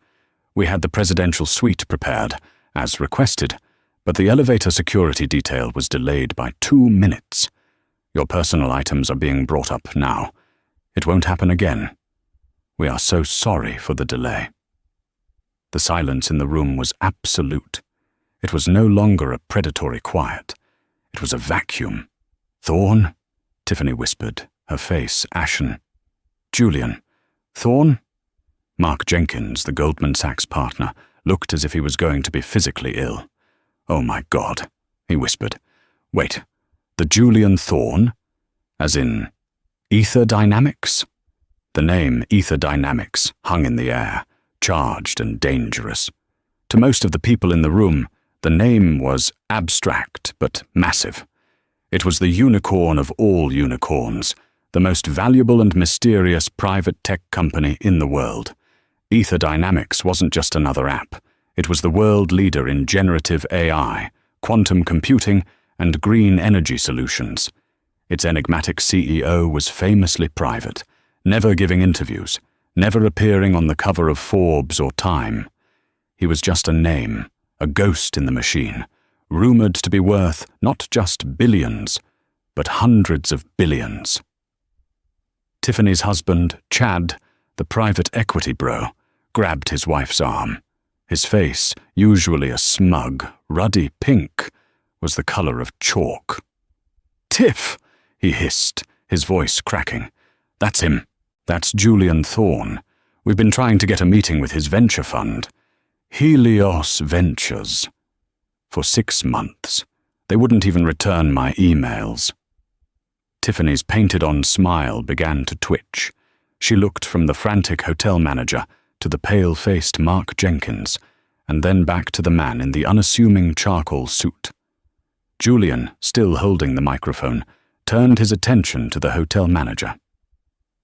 We had the presidential suite prepared, as requested, but the elevator security detail was delayed by 2 minutes. Your personal items are being brought up now. It won't happen again. We are so sorry for the delay." The silence in the room was absolute. It was no longer a predatory quiet. It was a vacuum. "Thorne?" Tiffany whispered, her face ashen. "Julian. Thorne?" Mark Jenkins, the Goldman Sachs partner, looked as if he was going to be physically ill. "Oh my God," he whispered. "Wait, the Julian Thorne? As in Ether Dynamics?" The name Ether Dynamics hung in the air, charged and dangerous. To most of the people in the room, the name was abstract but massive. It was the unicorn of all unicorns, the most valuable and mysterious private tech company in the world. Ether Dynamics wasn't just another app. It was the world leader in generative AI, quantum computing, and green energy solutions. Its enigmatic CEO was famously private, never giving interviews, never appearing on the cover of Forbes or Time. He was just a name, a ghost in the machine, rumored to be worth not just billions, but hundreds of billions. Tiffany's husband, Chad, the private equity bro, grabbed his wife's arm. His face, usually a smug, ruddy pink, was the color of chalk. "Tiff!" he hissed, his voice cracking. "That's him. That's Julian Thorne. We've been trying to get a meeting with his venture fund. Helios Ventures. For 6 months. They wouldn't even return my emails." Tiffany's painted-on smile began to twitch. She looked from the frantic hotel manager to the pale-faced Mark Jenkins, and then back to the man in the unassuming charcoal suit. Julian, still holding the microphone, turned his attention to the hotel manager.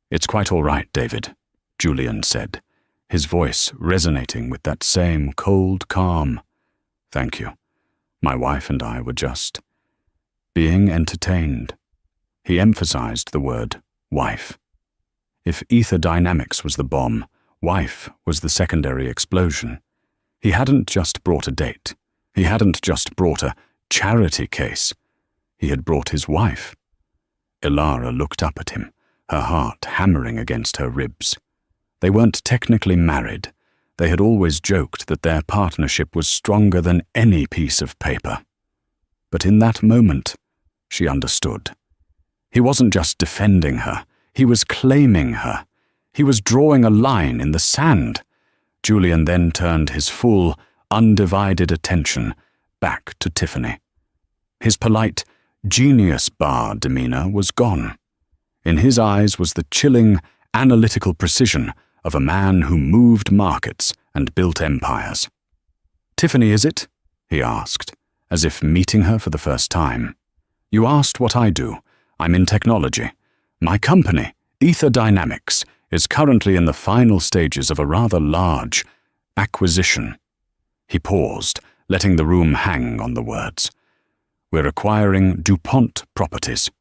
"It's quite all right, David," Julian said, his voice resonating with that same cold calm. "Thank you. My wife and I were just being entertained." He emphasized the word wife. If Ether Dynamics was the bomb, wife was the secondary explosion. He hadn't just brought a date. He hadn't just brought a charity case. He had brought his wife. Ilara looked up at him, her heart hammering against her ribs. They weren't technically married. They had always joked that their partnership was stronger than any piece of paper. But in that moment, she understood. He wasn't just defending her. He was claiming her. He was drawing a line in the sand. Julian then turned his full, undivided attention back to Tiffany. His polite, genius bar demeanor was gone. In his eyes was the chilling, analytical precision of a man who moved markets and built empires. "Tiffany, is it?" he asked, as if meeting her for the first time. "You asked what I do. I'm in technology. My company, Ether Dynamics, is currently in the final stages of a rather large acquisition." He paused, letting the room hang on the words. "We're acquiring DuPont Properties."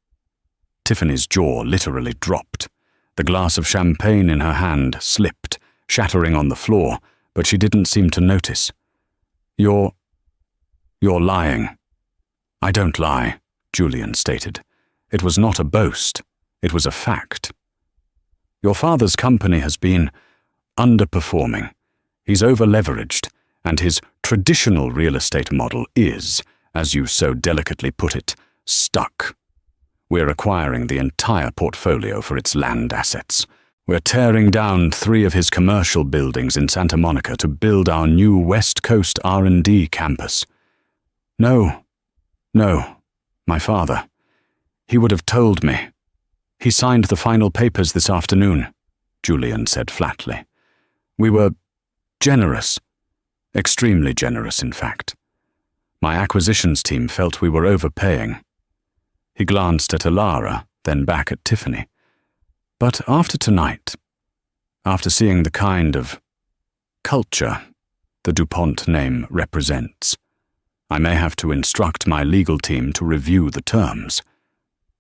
Tiffany's jaw literally dropped. The glass of champagne in her hand slipped, shattering on the floor, but she didn't seem to notice. You're lying." "I don't lie," Julian stated. It was not a boast. It was a fact. "Your father's company has been underperforming. He's over-leveraged, and his traditional real estate model is, as you so delicately put it, stuck. We're acquiring the entire portfolio for its land assets. We're tearing down 3 of his commercial buildings in Santa Monica to build our new West Coast R&D campus." No, my father. He would have told me. He signed the final papers this afternoon, Julian said flatly. "We were generous. Extremely generous, in fact. My acquisitions team felt we were overpaying." He glanced at Ilara, then back at Tiffany. "But after tonight, after seeing the kind of culture the DuPont name represents, I may have to instruct my legal team to review the terms.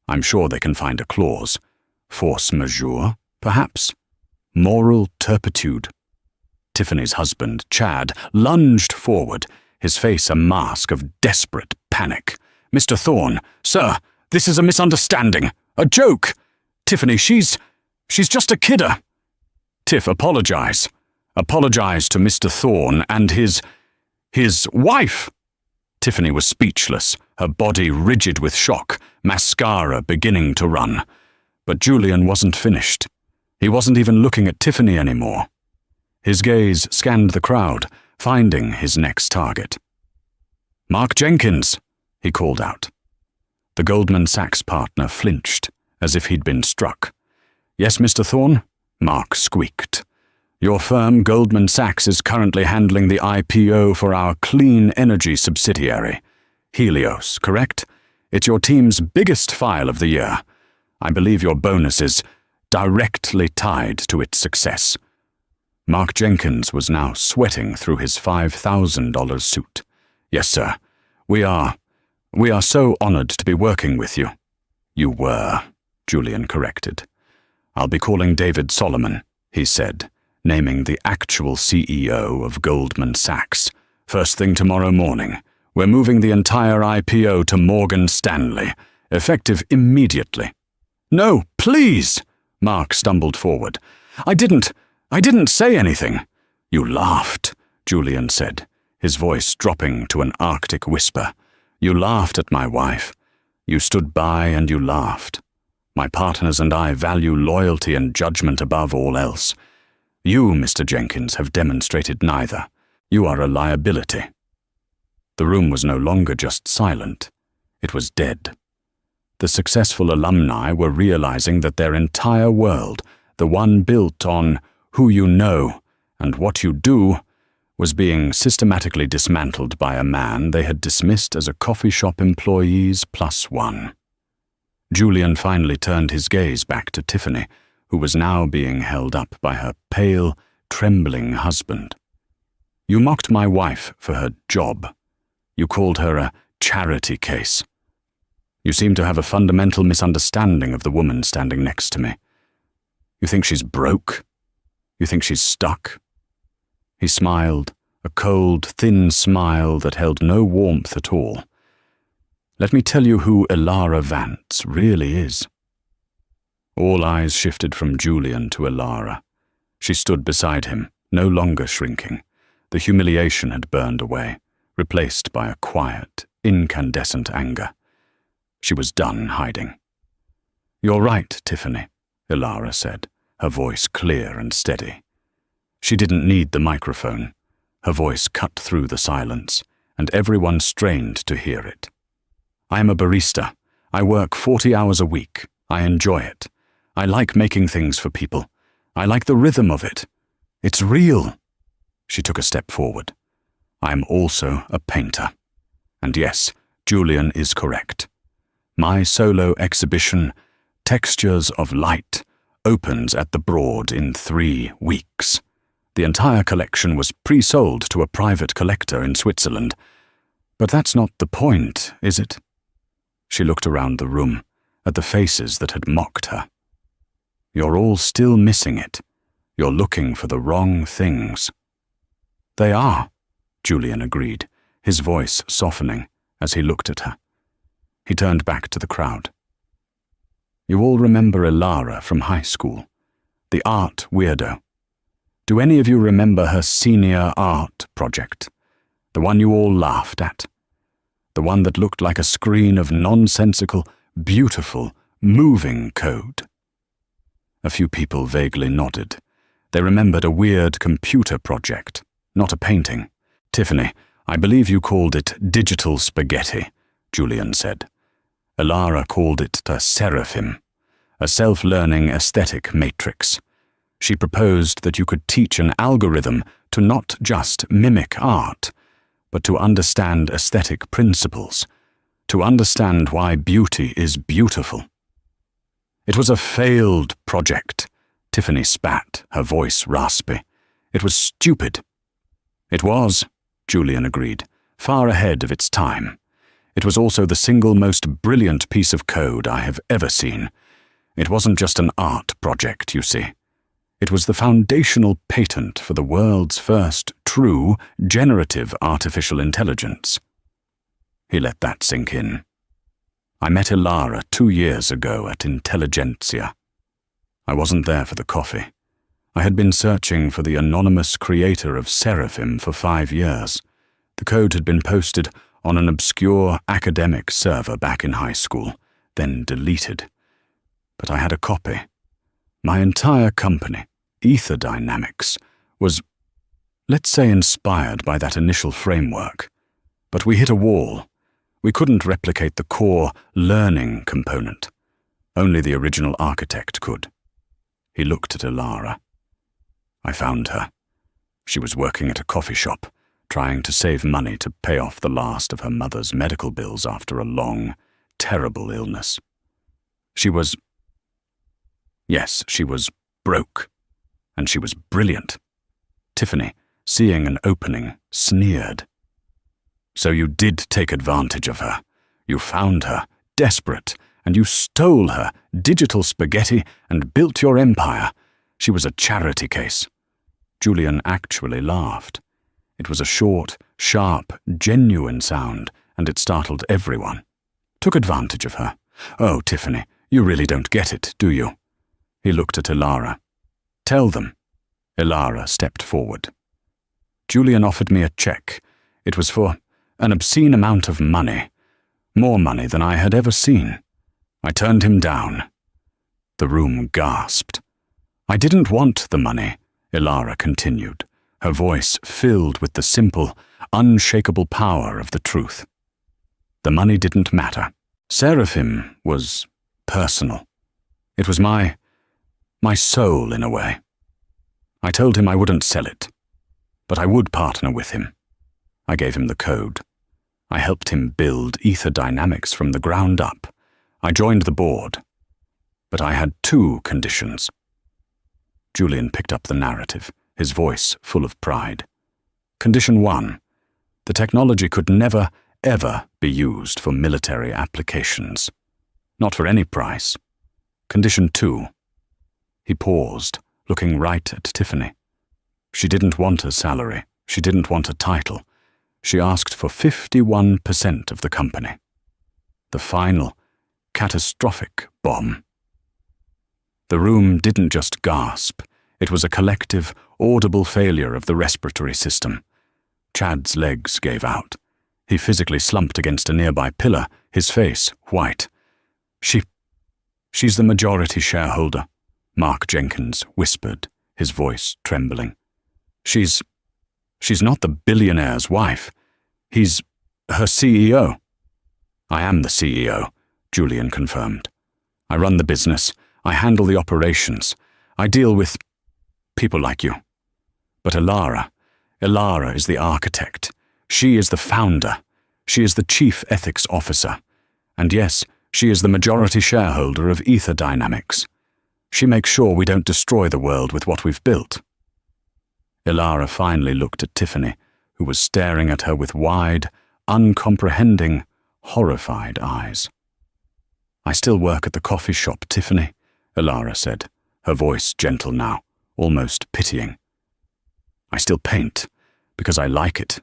I'm sure they can find a clause. Force majeure, perhaps? Moral turpitude." Tiffany's husband, Chad, lunged forward, his face a mask of desperate panic. "Mr. Thorne, sir, this is a misunderstanding. A joke. Tiffany, she's just a kidder." "Tiff, apologize. Apologize to Mr. Thorne and his wife." Tiffany was speechless, her body rigid with shock, mascara beginning to run. But Julian wasn't finished. He wasn't even looking at Tiffany anymore. His gaze scanned the crowd, finding his next target. "Mark Jenkins," he called out. The Goldman Sachs partner flinched, as if he'd been struck. "Yes, Mr. Thorne?" Mark squeaked. Your firm, Goldman Sachs, is currently handling the IPO for our clean energy subsidiary, Helios, correct? It's your team's biggest file of the year. I believe your bonus is directly tied to its success. Mark Jenkins was now sweating through his $5,000 suit. Yes, sir. We are so honored to be working with you. You were, Julian corrected. I'll be calling David Solomon, he said, naming the actual CEO of Goldman Sachs. First thing tomorrow morning. We're moving the entire IPO to Morgan Stanley, effective immediately. No, please! Mark stumbled forward. I didn't say anything. You laughed, Julian said, his voice dropping to an Arctic whisper. You laughed at my wife. You stood by and you laughed. My partners and I value loyalty and judgment above all else. You, Mr. Jenkins, have demonstrated neither. You are a liability. The room was no longer just silent. It was dead. The successful alumni were realizing that their entire world, the one built on who you know and what you do, was being systematically dismantled by a man they had dismissed as a coffee shop employee's +1. Julian finally turned his gaze back to Tiffany, who was now being held up by her pale, trembling husband. You mocked my wife for her job. You called her a charity case. You seem to have a fundamental misunderstanding of the woman standing next to me. You think she's broke? You think she's stuck? He smiled, a cold, thin smile that held no warmth at all. Let me tell you who Elara Vance really is. All eyes shifted from Julian to Elara. She stood beside him, no longer shrinking. The humiliation had burned away, replaced by a quiet, incandescent anger. She was done hiding. You're right, Tiffany, Elara said, her voice clear and steady. She didn't need the microphone. Her voice cut through the silence, and everyone strained to hear it. I am a barista. I work 40 hours a week. I enjoy it. I like making things for people. I like the rhythm of it. It's real. She took a step forward. I am also a painter. And yes, Julian is correct. My solo exhibition, Textures of Light, opens at the Broad in 3 weeks. The entire collection was pre-sold to a private collector in Switzerland. But that's not the point, is it? She looked around the room, at the faces that had mocked her. You're all still missing it. You're looking for the wrong things. They are, Julian agreed, his voice softening as he looked at her. He turned back to the crowd. You all remember Elara from high school, the art weirdo. Do any of you remember her senior art project? The one you all laughed at? The one that looked like a screen of nonsensical, beautiful, moving code? A few people vaguely nodded. They remembered a weird computer project, not a painting. Tiffany, I believe you called it digital spaghetti, Julian said. Elara called it a seraphim, a self-learning aesthetic matrix. She proposed that you could teach an algorithm to not just mimic art, but to understand aesthetic principles, to understand why beauty is beautiful. It was a failed project. Tiffany spat, her voice raspy. It was stupid. It was, Julian agreed, far ahead of its time. It was also the single most brilliant piece of code I have ever seen. It wasn't just an art project, you see. It was the foundational patent for the world's first true generative artificial intelligence. He let that sink in. I met Elara 2 years ago at Intelligentsia. I wasn't there for the coffee. I had been searching for the anonymous creator of Seraphim for 5 years. The code had been posted on an obscure academic server back in high school, then deleted. But I had a copy. My entire company, Ether Dynamics, was, let's say, inspired by that initial framework. But we hit a wall. We couldn't replicate the core learning component. Only the original architect could. He looked at Elara. I found her. She was working at a coffee shop, trying to save money to pay off the last of her mother's medical bills after a long, terrible illness. She was broke, and she was brilliant. Tiffany, seeing an opening, sneered. So you did take advantage of her. You found her, desperate, and you stole her, digital spaghetti, and built your empire. She was a charity case. Julian actually laughed. It was a short, sharp, genuine sound, and it startled everyone. Took advantage of her. Oh, Tiffany, you really don't get it, do you? He looked at Ilara. Tell them. Ilara stepped forward. Julian offered me a check. It was for an obscene amount of money. More money than I had ever seen. I turned him down. The room gasped. I didn't want the money, Ilara continued, her voice filled with the simple, unshakable power of the truth. The money didn't matter. Seraphim was personal. It was my soul in a way. I told him I wouldn't sell it, but I would partner with him. I gave him the code. I helped him build ether dynamics from the ground up. I joined the board. But I had 2 conditions. Julian picked up the narrative, his voice full of pride. Condition 1. The technology could never, ever be used for military applications. Not for any price. Condition 2. He paused, looking right at Tiffany. She didn't want a salary. She didn't want a title. She asked for 51% of the company. The final, catastrophic bomb. The room didn't just gasp. It was a collective, audible failure of the respiratory system. Chad's legs gave out. He physically slumped against a nearby pillar, his face white. She's the majority shareholder, Mark Jenkins whispered, his voice trembling. She's not the billionaire's wife. He's her CEO. I am the CEO, Julian confirmed. I run the business. I handle the operations. I deal with people like you. But Ilara is the architect. She is the founder. She is the chief ethics officer. And yes, she is the majority shareholder of Ether Dynamics. She makes sure we don't destroy the world with what we've built. Ilara finally looked at Tiffany, who was staring at her with wide, uncomprehending, horrified eyes. I still work at the coffee shop, Tiffany, Ilara said, her voice gentle now, almost pitying. I still paint, because I like it,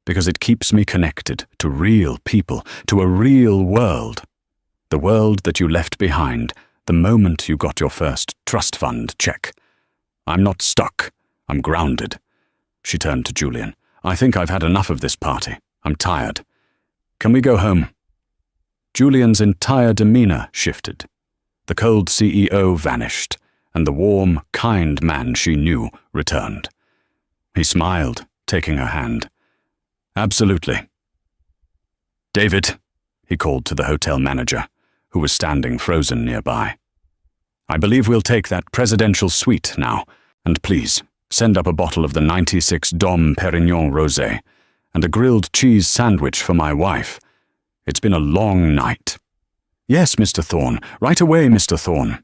because it keeps me connected to real people, to a real world. The world that you left behind the moment you got your first trust fund check. I'm not stuck. I'm grounded. She turned to Julian. I think I've had enough of this party. I'm tired. Can we go home? Julian's entire demeanor shifted. The cold CEO vanished, and the warm, kind man she knew returned. He smiled, taking her hand. Absolutely. David, he called to the hotel manager, who was standing frozen nearby. I believe we'll take that presidential suite now, and please, send up a bottle of the 96 Dom Perignon Rosé and a grilled cheese sandwich for my wife. It's been a long night. Yes, Mr. Thorne. Right away, Mr. Thorne.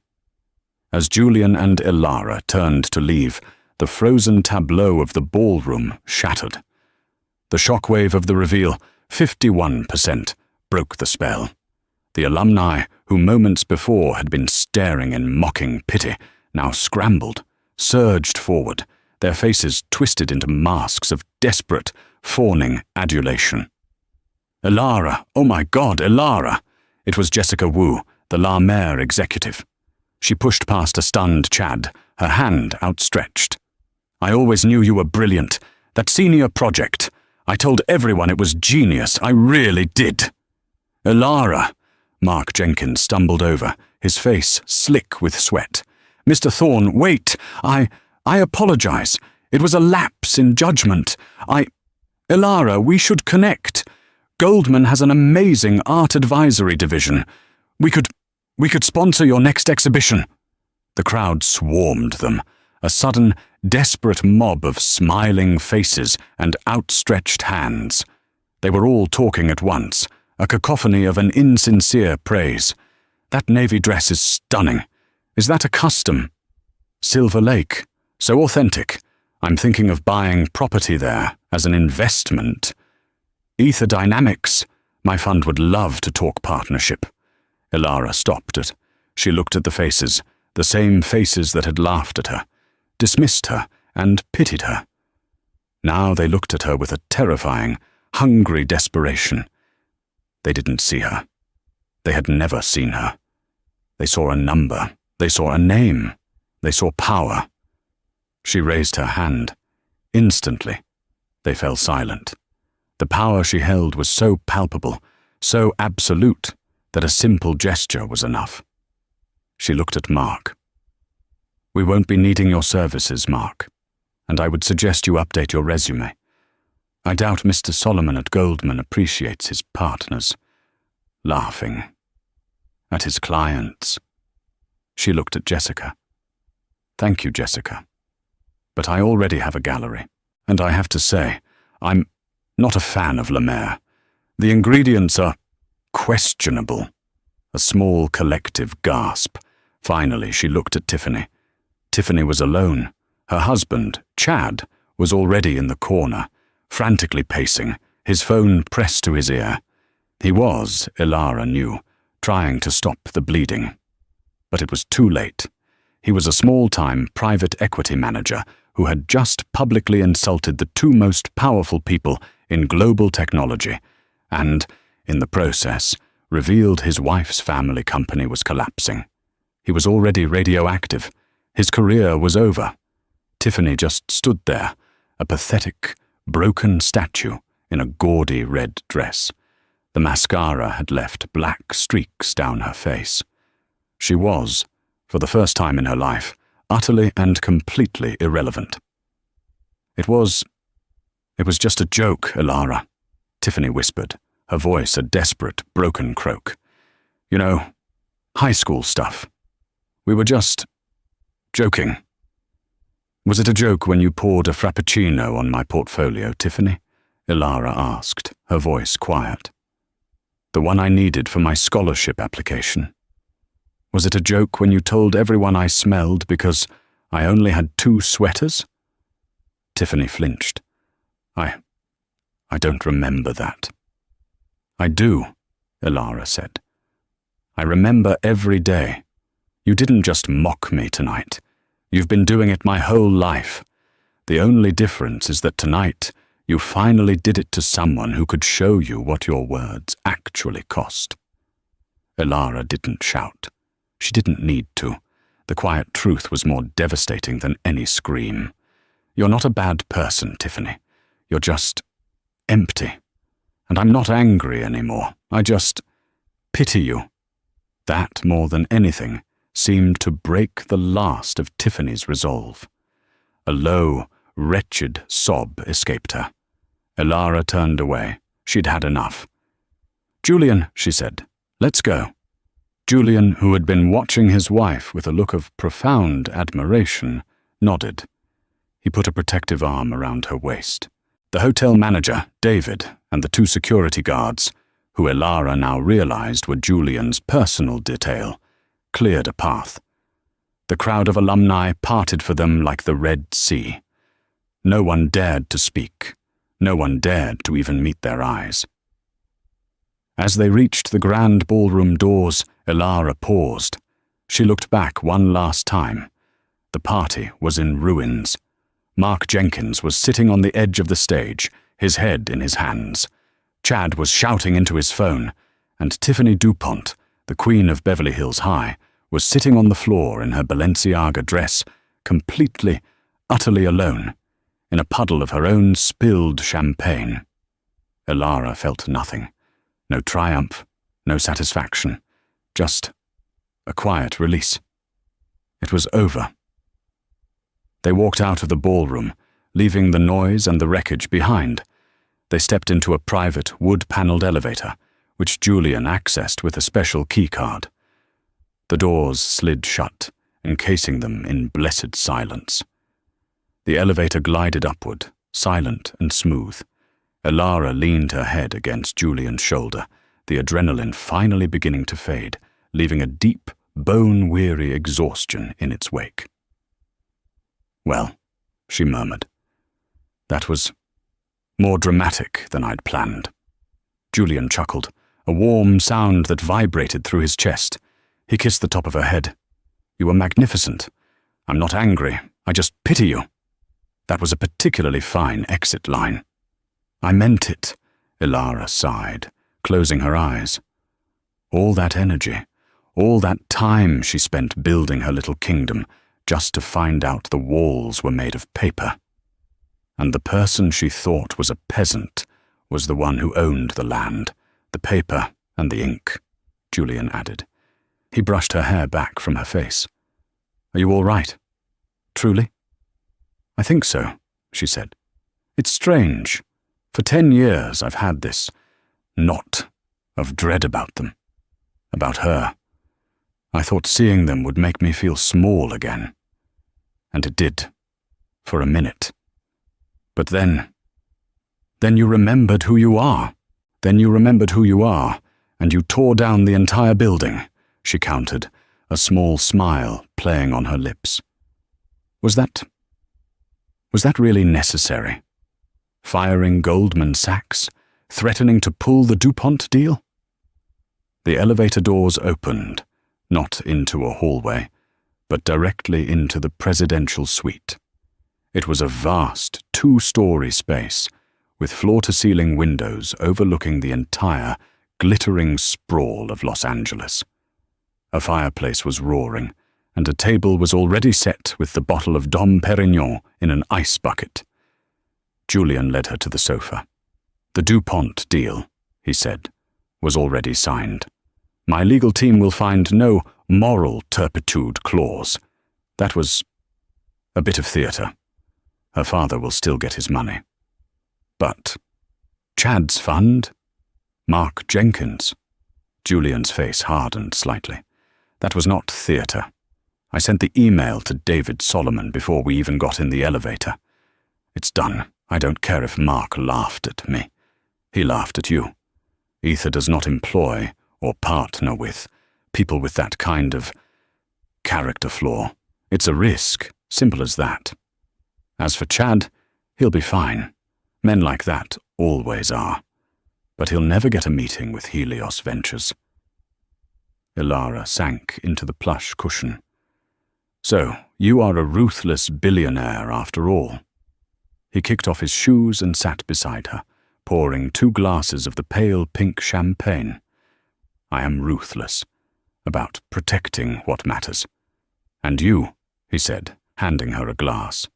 As Julian and Ilara turned to leave, the frozen tableau of the ballroom shattered. The shockwave of the reveal, 51%, broke the spell. The alumni, who moments before had been staring in mocking pity, now scrambled, surged forward, their faces twisted into masks of desperate, fawning adulation. Ilara, oh my God, Ilara! It was Jessica Wu, the La Mer executive. She pushed past a stunned Chad, her hand outstretched. I always knew you were brilliant. That senior project. I told everyone it was genius. I really did. Ilara! Mark Jenkins stumbled over, his face slick with sweat. Mr. Thorne, wait! I apologize. It was a lapse in judgment. Ilara, we should connect. Goldman has an amazing art advisory division. We could sponsor your next exhibition. The crowd swarmed them, a sudden, desperate mob of smiling faces and outstretched hands. They were all talking at once, a cacophony of an insincere praise. "That navy dress is stunning. Is that a custom? Silver Lake, so authentic. I'm thinking of buying property there as an investment. Ether Dynamics, my fund would love to talk partnership." Elara stopped it. She looked at the faces, the same faces that had laughed at her, dismissed her, and pitied her. Now they looked at her with a terrifying, hungry desperation. They didn't see her. They had never seen her. They saw a number. They saw a name. They saw power. She raised her hand. Instantly, they fell silent. The power she held was so palpable, so absolute, that a simple gesture was enough. She looked at Mark. "We won't be needing your services, Mark, and I would suggest you update your resume. I doubt Mr. Solomon at Goldman appreciates his partners." Laughing. At his clients. She looked at Jessica. "Thank you, Jessica. But I already have a gallery, and I have to say, I'm not a fan of Lemaire. The ingredients are questionable." A small collective gasp. Finally, she looked at Tiffany. Tiffany was alone. Her husband, Chad, was already in the corner, frantically pacing, his phone pressed to his ear. He was, Elara knew, trying to stop the bleeding. But it was too late. He was a small-time private equity manager who had just publicly insulted the two most powerful people in global technology, and, in the process, revealed his wife's family company was collapsing. He was already radioactive. His career was over. Tiffany just stood there, a pathetic, broken statue in a gaudy red dress. The mascara had left black streaks down her face. She was, for the first time in her life, utterly and completely irrelevant. It was just a joke, Elara," Tiffany whispered, her voice a desperate, broken croak. "You know, high school stuff. We were just joking." "Was it a joke when you poured a frappuccino on my portfolio, Tiffany?" Elara asked, her voice quiet. "The one I needed for my scholarship application. Was it a joke when you told everyone I smelled because I only had 2 sweaters?" Tiffany flinched. I don't remember that." "I do," Elara said. "I remember every day. You didn't just mock me tonight. You've been doing it my whole life. The only difference is that tonight you finally did it to someone who could show you what your words actually cost." Elara didn't shout. She didn't need to. The quiet truth was more devastating than any scream. "You're not a bad person, Tiffany. You're just empty. And I'm not angry anymore. I just pity you." That, more than anything, seemed to break the last of Tiffany's resolve. A low, wretched sob escaped her. Elara turned away. She'd had enough. "Julian," she said, "let's go." Julian, who had been watching his wife with a look of profound admiration, nodded. He put a protective arm around her waist. The hotel manager, David, and the 2 security guards, who Elara now realized were Julian's personal detail, cleared a path. The crowd of alumni parted for them like the Red Sea. No one dared to speak. No one dared to even meet their eyes. As they reached the grand ballroom doors, Elara paused. She looked back one last time. The party was in ruins. Mark Jenkins was sitting on the edge of the stage, his head in his hands. Chad was shouting into his phone, and Tiffany DuPont, the queen of Beverly Hills High, was sitting on the floor in her Balenciaga dress, completely, utterly alone, in a puddle of her own spilled champagne. Elara felt nothing. No triumph, no satisfaction, just a quiet release. It was over. They walked out of the ballroom, leaving the noise and the wreckage behind. They stepped into a private, wood-paneled elevator, which Julian accessed with a special keycard. The doors slid shut, encasing them in blessed silence. The elevator glided upward, silent and smooth. Elara leaned her head against Julian's shoulder, the adrenaline finally beginning to fade, leaving a deep, bone-weary exhaustion in its wake. "Well," she murmured, "that was more dramatic than I'd planned." Julian chuckled, a warm sound that vibrated through his chest. He kissed the top of her head. "You were magnificent. I'm not angry. I just pity you." That was a particularly fine exit line. "I meant it," Elara sighed, closing her eyes. All that energy, all that time she spent building her little kingdom, just to find out the walls were made of paper. And the person she thought was a peasant was the one who owned the land, the paper and the ink, Julian added. He brushed her hair back from her face. "Are you all right? Truly?" "I think so," she said. "It's strange. For 10 years I've had this knot of dread about them, about her. I thought seeing them would make me feel small again. And it did, for a minute. But then you remembered who you are. Then you remembered who you are, and you tore down the entire building," she countered, a small smile playing on her lips. Was that really necessary? Firing Goldman Sachs? Threatening to pull the DuPont deal? The elevator doors opened, not into a hallway, but directly into the presidential suite. It was a vast 2-story space, with floor-to-ceiling windows overlooking the entire, glittering sprawl of Los Angeles. A fireplace was roaring, and a table was already set with the bottle of Dom Perignon in an ice bucket. Julian led her to the sofa. "The DuPont deal," he said, "was already signed. My legal team will find no moral turpitude clause. That was a bit of theatre. Her father will still get his money. But Chad's fund? Mark Jenkins?" Julian's face hardened slightly. "That was not theatre. I sent the email to David Solomon before we even got in the elevator. It's done. I don't care if Mark laughed at me. He laughed at you. Ether does not employ or partner with people with that kind of character flaw. It's a risk, simple as that. As for Chad, he'll be fine. Men like that always are. But he'll never get a meeting with Helios Ventures." Elara sank into the plush cushion. "So, you are a ruthless billionaire after all." He kicked off his shoes and sat beside her, pouring 2 glasses of the pale pink champagne. "I am ruthless, about protecting what matters. And you," he said, handing her a glass,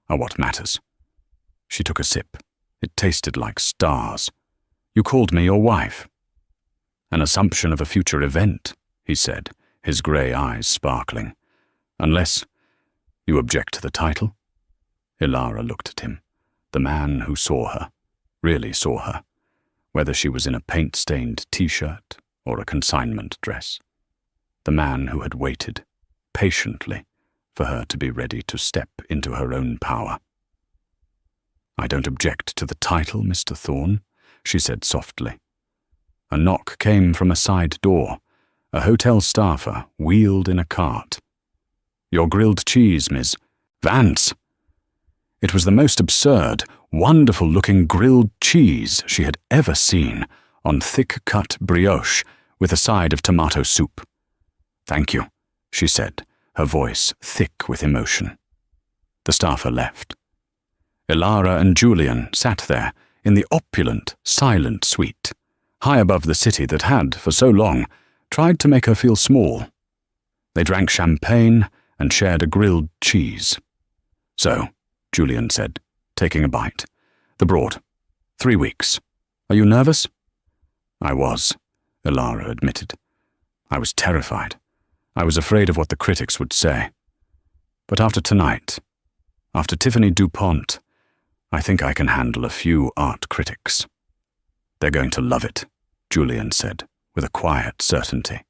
"are what matters." She took a sip. It tasted like stars. "You called me your wife." "An assumption of a future event," he said, his grey eyes sparkling. "Unless you object to the title?" Elara looked at him, the man who saw her, really saw her, whether she was in a paint-stained t-shirt or a consignment dress. The man who had waited, patiently, for her to be ready to step into her own power. "I don't object to the title, Mr. Thorne," she said softly. A knock came from a side door. A hotel staffer wheeled in a cart. "Your grilled cheese, Miss Vance." It was the most absurd, wonderful-looking grilled cheese she had ever seen, on thick-cut brioche with a side of tomato soup. "Thank you," she said, her voice thick with emotion. The staffer left. Elara and Julian sat there in the opulent, silent suite, high above the city that had, for so long, tried to make her feel small. They drank champagne and shared a grilled cheese. "So," Julian said, taking a bite, "the broad. 3 weeks. Are you nervous?" "I was," Elara admitted. "I was terrified. I was afraid of what the critics would say. But after tonight, after Tiffany DuPont, I think I can handle a few art critics." "They're going to love it," Julian said, with a quiet certainty.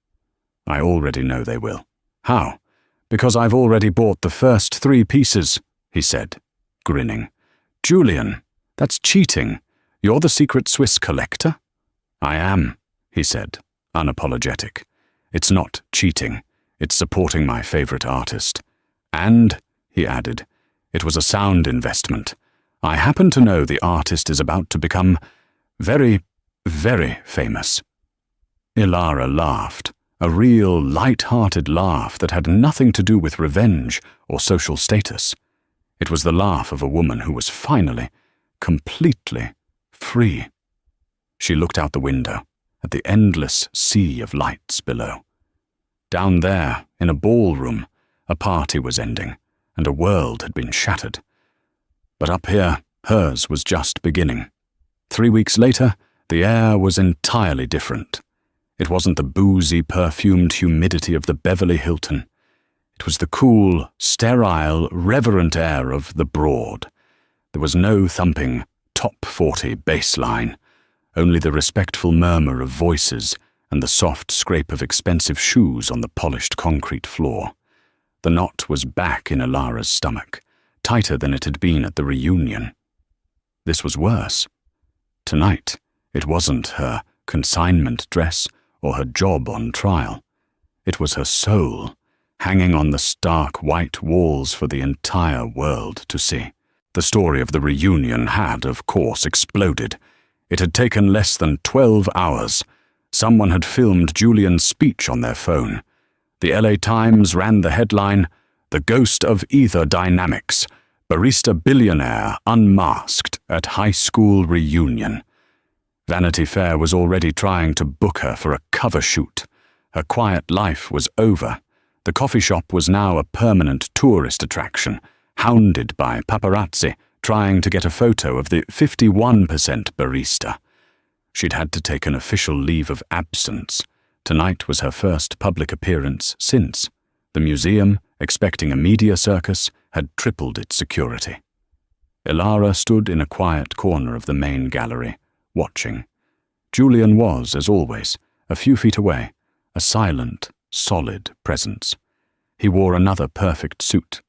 "I already know they will." "How?" "Because I've already bought the first 3 pieces," he said, grinning. "Julian, that's cheating. You're the secret Swiss collector?" "I am," he said, unapologetic. "It's not cheating. It's supporting my favorite artist. And," he added, "it was a sound investment. I happen to know the artist is about to become very, very famous." Ilara laughed, a real, light-hearted laugh that had nothing to do with revenge or social status. It was the laugh of a woman who was finally, completely free. She looked out the window at the endless sea of lights below. Down there, in a ballroom, a party was ending, and a world had been shattered. But up here, hers was just beginning. 3 weeks later, the air was entirely different. It wasn't the boozy, perfumed humidity of the Beverly Hilton. It was the cool, sterile, reverent air of the Broad. There was no thumping top 40 bass line, only the respectful murmur of voices and the soft scrape of expensive shoes on the polished concrete floor. The knot was back in Ilara's stomach, tighter than it had been at the reunion. This was worse. Tonight, it wasn't her consignment dress or her job on trial. It was her soul, hanging on the stark white walls for the entire world to see. The story of the reunion had, of course, exploded. It had taken less than 12 hours. Someone had filmed Julian's speech on their phone. The LA Times ran the headline, "The Ghost of Ether Dynamics, Barista Billionaire Unmasked at High School Reunion." Vanity Fair was already trying to book her for a cover shoot. Her quiet life was over. The coffee shop was now a permanent tourist attraction, hounded by paparazzi trying to get a photo of the 51% barista. She'd had to take an official leave of absence. Tonight was her first public appearance since. The museum, expecting a media circus, had tripled its security. Ilara stood in a quiet corner of the main gallery, watching. Julian was, as always, a few feet away, a silent, solid presence. He wore another perfect suit.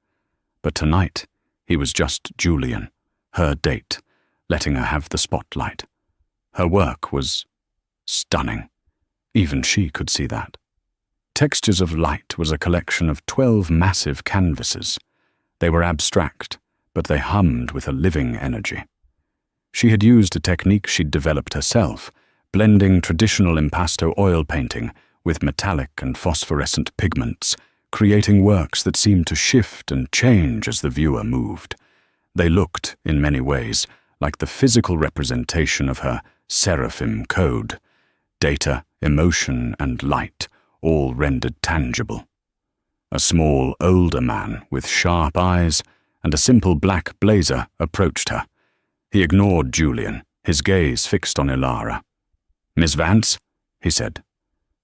But tonight, he was just Julian, her date, letting her have the spotlight. Her work was stunning. Even she could see that. Textures of Light was a collection of 12 massive canvases. They were abstract, but they hummed with a living energy. She had used a technique she'd developed herself, blending traditional impasto oil painting with metallic and phosphorescent pigments, creating works that seemed to shift and change as the viewer moved. They looked, in many ways, like the physical representation of her seraphim code. Data, emotion, and light, all rendered tangible. A small, older man with sharp eyes and a simple black blazer approached her. He ignored Julian, his gaze fixed on Ilara. "Miss Vance?" he said.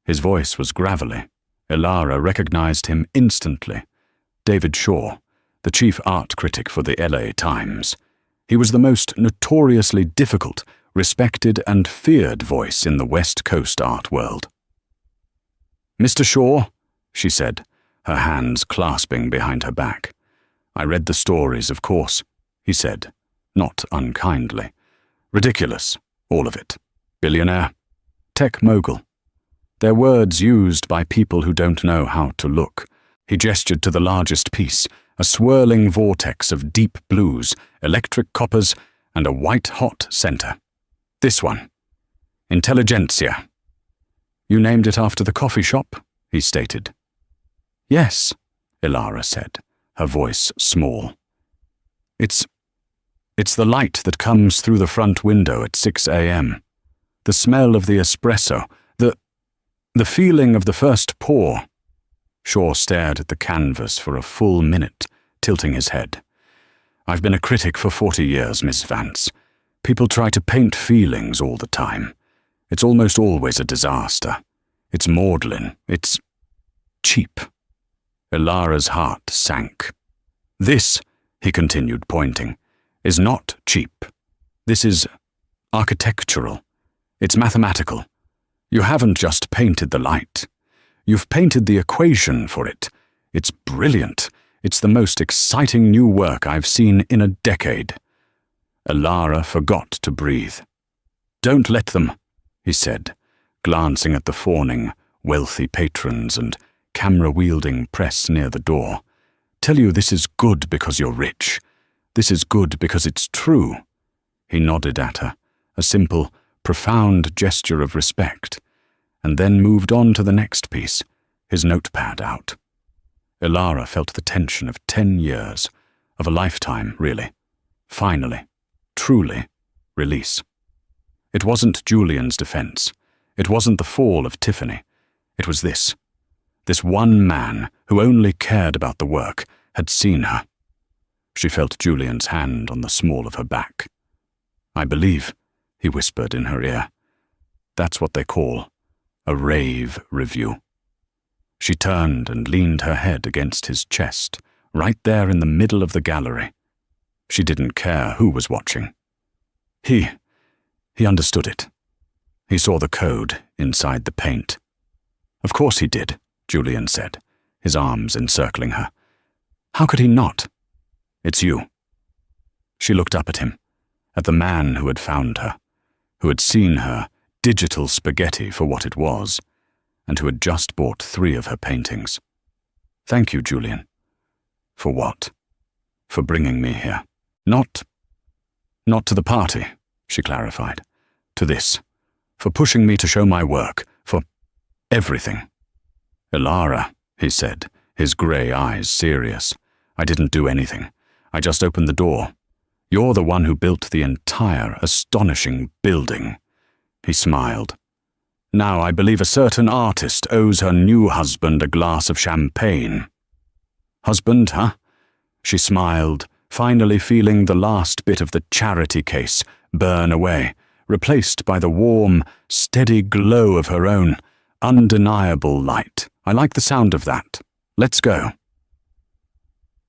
His voice was gravelly. Ilara recognized him instantly. David Shaw, the chief art critic for the LA Times. He was the most notoriously difficult, respected and feared voice in the West Coast art world. "Mr. Shaw," she said, her hands clasping behind her back. "I read the stories, of course," he said, not unkindly. "Ridiculous, all of it. Billionaire. Tech mogul. They're words used by people who don't know how to look." He gestured to the largest piece, a swirling vortex of deep blues, electric coppers, and a white-hot center. "This one. Intelligentsia." "You named it after the coffee shop?" he stated. "Yes," Ilara said, her voice small. It's the light that comes through the front window at 6 a.m. The smell of the espresso, the feeling of the first pour." Shaw stared at the canvas for a full minute, tilting his head. "I've been a critic for 40 years, Miss Vance. People try to paint feelings all the time. It's almost always a disaster. It's maudlin. It's cheap." Ilara's heart sank. "This," he continued, pointing, "is not cheap. This is architectural. It's mathematical. You haven't just painted the light. You've painted the equation for it. It's brilliant. It's the most exciting new work I've seen in a decade." Elara forgot to breathe. "Don't let them," he said, glancing at the fawning, wealthy patrons and camera-wielding press near the door. "Tell you this is good because you're rich. This is good because it's true." He nodded at her, a simple, profound gesture of respect, and then moved on to the next piece, his notepad out. Elara felt the tension of 10 years, of a lifetime, really. Finally, truly, release. It wasn't Julian's defense. It wasn't the fall of Tiffany. It was this. This one man who only cared about the work had seen her. She felt Julian's hand on the small of her back. "I believe," he whispered in her ear. "That's what they call a rave review." She turned and leaned her head against his chest, right there in the middle of the gallery. She didn't care who was watching. He understood it. He saw the code inside the paint. "Of course he did," Julian said, his arms encircling her. "How could he not? It's you." She looked up at him, at the man who had found her, who had seen her digital spaghetti for what it was, and who had just bought 3 of her paintings. "Thank you, Julian." "For what?" "For bringing me here. Not to the party," she clarified. "To this. For pushing me to show my work. For everything." "Elara," he said, his grey eyes serious. "I didn't do anything. I just opened the door. You're the one who built the entire astonishing building." He smiled. "Now I believe a certain artist owes her new husband a glass of champagne." "Husband, huh?" She smiled, finally feeling the last bit of the charity case burn away, replaced by the warm, steady glow of her own, undeniable light. "I like the sound of that. Let's go."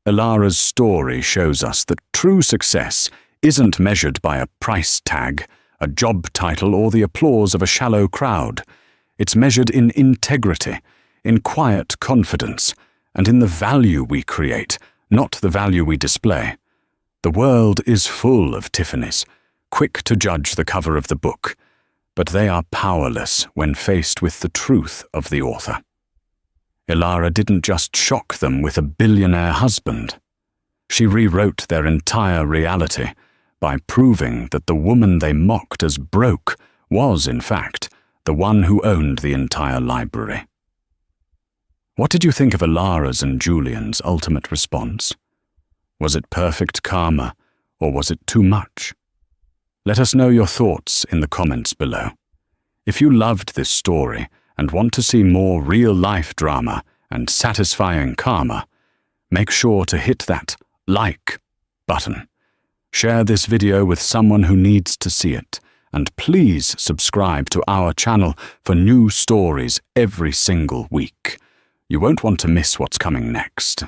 Elara's story shows us that true success isn't measured by a price tag, a job title, or the applause of a shallow crowd. It's measured in integrity, in quiet confidence, and in the value we create, not the value we display. The world is full of Tiffany's, quick to judge the cover of the book, but they are powerless when faced with the truth of the author. Elara didn't just shock them with a billionaire husband. She rewrote their entire reality by proving that the woman they mocked as broke was, in fact, the one who owned the entire library. What did you think of Elara's and Julian's ultimate response? Was it perfect karma, or was it too much? Let us know your thoughts in the comments below. If you loved this story and want to see more real-life drama and satisfying karma, make sure to hit that like button. Share this video with someone who needs to see it, and please subscribe to our channel for new stories every single week. You won't want to miss what's coming next.